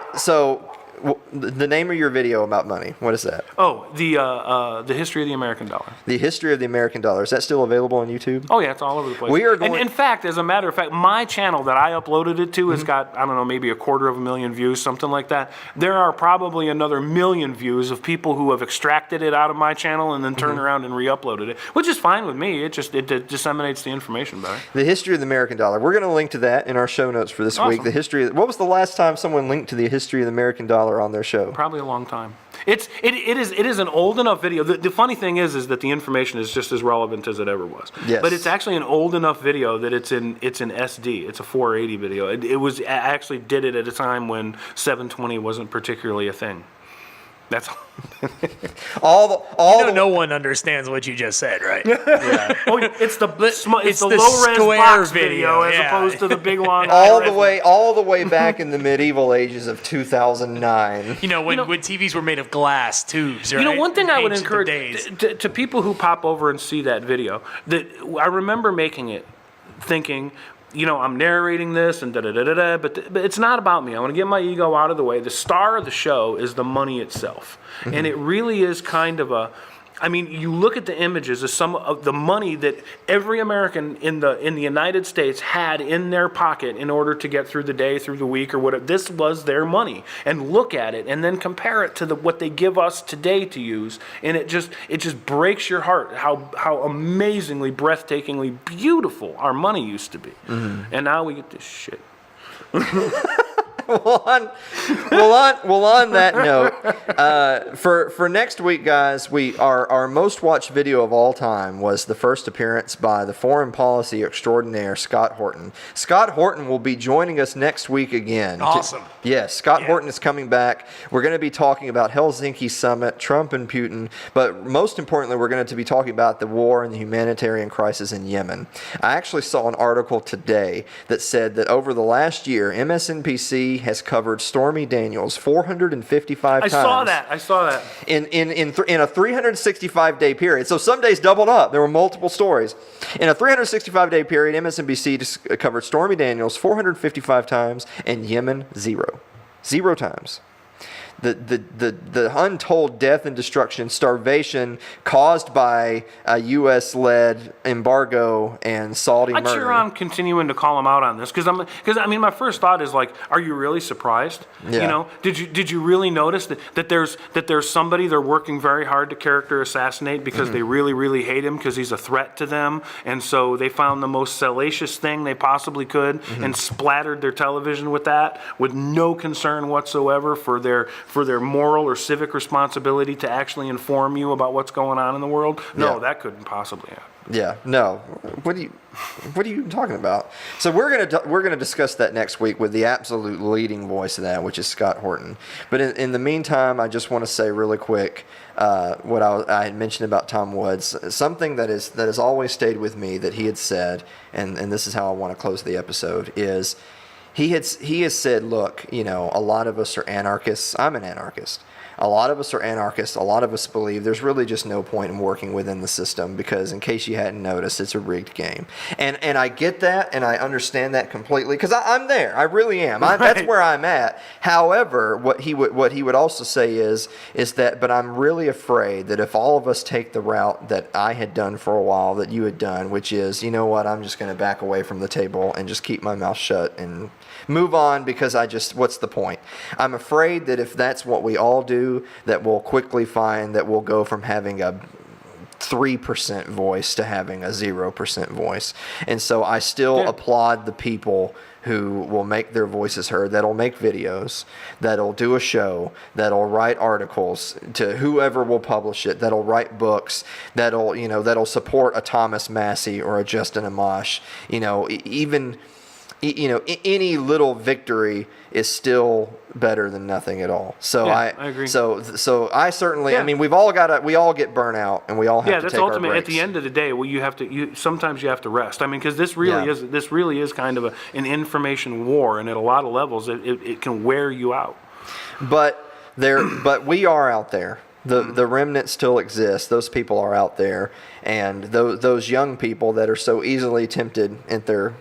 the name of your video about money, what is that? Oh, the history of the American dollar. The history of the American dollar. Is that still available on YouTube? Oh yeah, it's all over the place. We are going. In fact, as a matter of fact, my channel that I uploaded it to has got, I don't know, maybe 250,000 views, something like that. There are probably another 1,000,000 views of people who have extracted it out of my channel and then turned around and re-uploaded it, which is fine with me. It disseminates the information better. The history of the American dollar. We're going to link to that in our show notes for this week. Awesome. The history. What was the last time someone linked to the history of the American dollar on their show? Probably a long time. It is an old enough video. The funny thing is that the information is just as relevant as it ever was. Yes. But it's actually an old enough video that it's in SD. It's a 480 video. I actually did it at a time when 720 wasn't particularly a thing. That's No one understands what you just said, right? Yeah. Oh, it's the the low res square box video, as yeah. opposed to the big long. all high-res the way back in the medieval ages of 2009. When TVs were made of glass tubes, right? One thing I would Ancient encourage days. to people who pop over and see that video, that I remember making it thinking, I'm narrating this and da-da-da-da-da, but it's not about me. I want to get my ego out of the way. The star of the show is the money itself. Mm-hmm. And it really is kind of you look at the images of some of the money that every American in the United States had in their pocket in order to get through the day, through the week, or whatever. This was their money, and look at it, and then compare it to what they give us today to use, and it just breaks your heart how amazingly, breathtakingly beautiful our money used to be, and now we get this shit. On that note, for next week, guys, our most watched video of all time was the first appearance by the foreign policy extraordinaire Scott Horton. Scott Horton will be joining us next week again. Awesome. Yes, Scott Horton is coming back. We're going to be talking about Helsinki Summit, Trump and Putin, but most importantly, we're going to be talking about the war and the humanitarian crisis in Yemen. I actually saw an article today that said that over the last year, MSNBC has covered Stormy Daniels 455 times. I saw that. In a 365-day period. So some days doubled up. There were multiple stories. In a 365-day period, MSNBC just covered Stormy Daniels 455 times and Yemen 0 times. The untold death and destruction, starvation caused by a U.S.-led embargo and Saudi murder. I'm sure I'm continuing to call him out on this because my first thought is like, are you really surprised? Yeah. Did you really notice that there's somebody they're working very hard to character assassinate because they really, really hate him because he's a threat to them, and so they found the most salacious thing they possibly could and splattered their television with that with no concern whatsoever for their moral or civic responsibility to actually inform you about what's going on in the world. No, that couldn't possibly happen. Yeah, no. What are you talking about? So we're gonna discuss that next week with the absolute leading voice of that, which is Scott Horton. But in the meantime, I just want to say really quick what I had mentioned about Tom Woods. Something that has always stayed with me that he had said, and this is how I want to close the episode is. He has said, look, a lot of us are anarchists. I'm an anarchist. A lot of us are anarchists. A lot of us believe there's really just no point in working within the system because, in case you hadn't noticed, it's a rigged game. And I get that, and I understand that completely because I'm there. I really am. That's where I'm at. However, what he would also say is that, but I'm really afraid that if all of us take the route that I had done for a while, that you had done, which is, you know what, I'm just going to back away from the table and just keep my mouth shut and move on because what's the point? I'm afraid that if that's what we all do, that we'll quickly find that we'll go from having a 3% voice to having a 0% voice. And so I still applaud the people who will make their voices heard, that'll make videos, that'll do a show, that'll write articles to whoever will publish it, that'll write books, that'll support a Thomas Massey or a Justin Amash, any little victory is still better than nothing at all. So I agree. So I certainly. I mean, we all get burnt out, and we all have to that's take our ultimate. breaks. At the end of the day, sometimes you have to rest. I mean, because this really is kind of an information war, and at a lot of levels, it can wear you out. But we are out there. The remnant still exists. Those people are out there, and those young people that are so easily tempted at their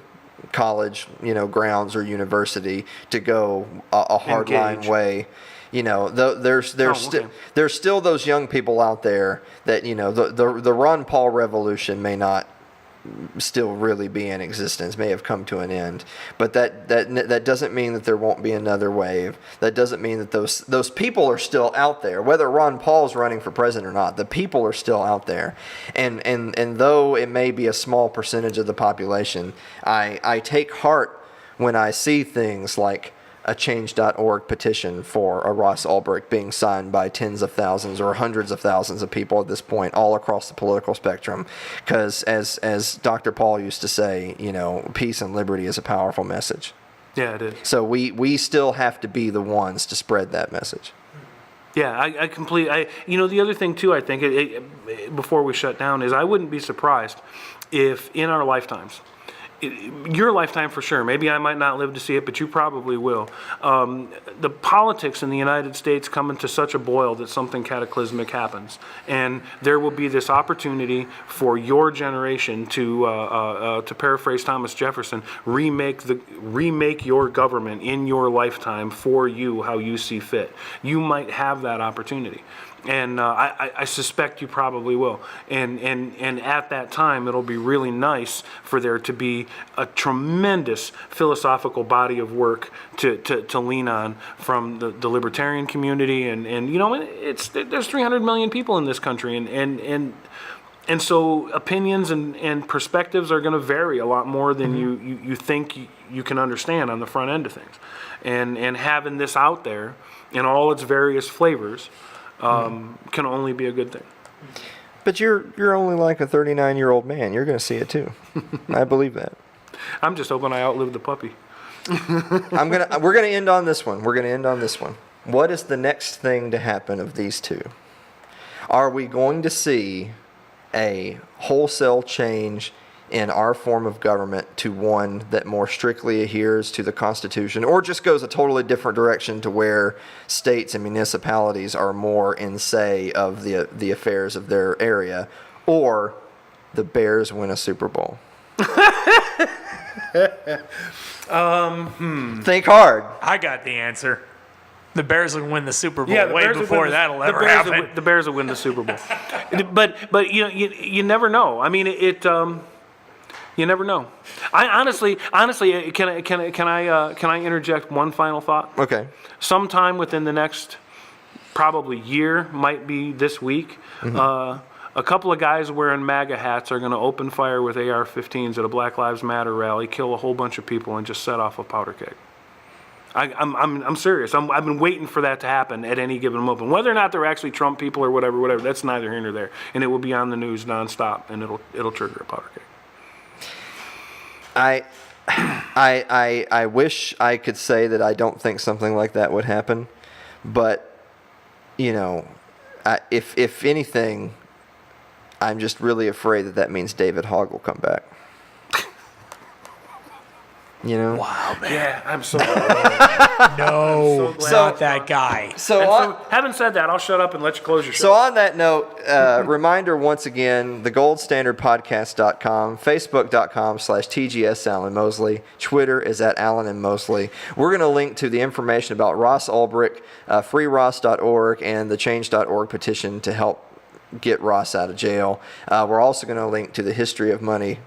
college, grounds or university to go a hardline Engage. way. There's still those young people out there that the Ron Paul revolution may not still really be in existence, may have come to an end, but that doesn't mean that there won't be another wave. That doesn't mean that those people are still out there, whether Ron Paul's running for president or not. The people are still out there, and though it may be a small percentage of the population, I take heart when I see things like a change.org petition for a Ross Ulbricht being signed by tens of thousands or hundreds of thousands of people at this point all across the political spectrum, because as Dr. Paul used to say, peace and liberty is a powerful message. Yeah, it is. So we still have to be the ones to spread that message. Yeah, I completely. The other thing too, I think, before we shut down, is I wouldn't be surprised if in our lifetimes, your lifetime for sure, maybe I might not live to see it, but you probably will, the politics in the United States come into such a boil that something cataclysmic happens. And there will be this opportunity for your generation to paraphrase Thomas Jefferson, remake your government in your lifetime for you how you see fit. You might have that opportunity. And I suspect you probably will. And at that time, it'll be really nice for there to be a tremendous philosophical body of work to lean on from the libertarian community. And there's 300 million people in this country. And so opinions and perspectives are going to vary a lot more than you think you can understand on the front end of things. And having this out there in all its various flavors can only be a good thing. But you're only like a 39-year-old man. You're going to see it too. I believe that. I'm just hoping I outlive the puppy. We're gonna end on this one. What is the next thing to happen of these two? Are we going to see a wholesale change in our form of government to one that more strictly adheres to the Constitution, or just goes a totally different direction to where states and municipalities are more in say of the affairs of their area, or the Bears win a Super Bowl? Think hard. I got the answer. The Bears would win the Super Bowl the way Bears before that'll ever happen. The Bears will win the Super Bowl. But you never know. I mean, you never know. I honestly, can I interject one final thought? Okay. Sometime within the next probably year, might be this week, a couple of guys wearing MAGA hats are going to open fire with AR-15s at a Black Lives Matter rally, kill a whole bunch of people, and just set off a powder keg. I'm serious. I've been waiting for that to happen at any given moment. Whether or not they're actually Trump people or whatever, that's neither here nor there. And it will be on the news nonstop, and it'll trigger a powder keg. I wish I could say that I don't think something like that would happen, but if anything, I'm just really afraid that means David Hogg will come back. Wow, man. Yeah, I'm so glad. No, so not that guy. So having said that, I'll shut up and let you close your show. So on that note, reminder once again, thegoldstandardpodcast.com, facebook.com/TGS Alan Mosley, Twitter is at Alan and Mosley. We're going to link to the information about Ross Ulbricht, freeross.org, and the change.org petition to help get Ross out of jail. We're also going to link to the history of money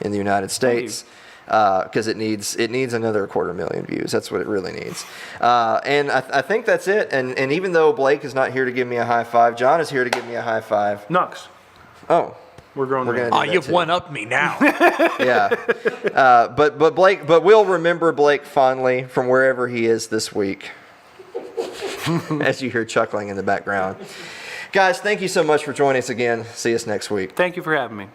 in the United States. Because it needs another 250,000 views. That's what it really needs. And I think that's it. And even though Blake is not here to give me a high five, John is here to give me a high five. Nux. Oh. We're going to do Oh, that you've too. one-upped me now. Yeah. But we'll remember Blake fondly from wherever he is this week. As you hear chuckling in the background. Guys, thank you so much for joining us again. See us next week. Thank you for having me.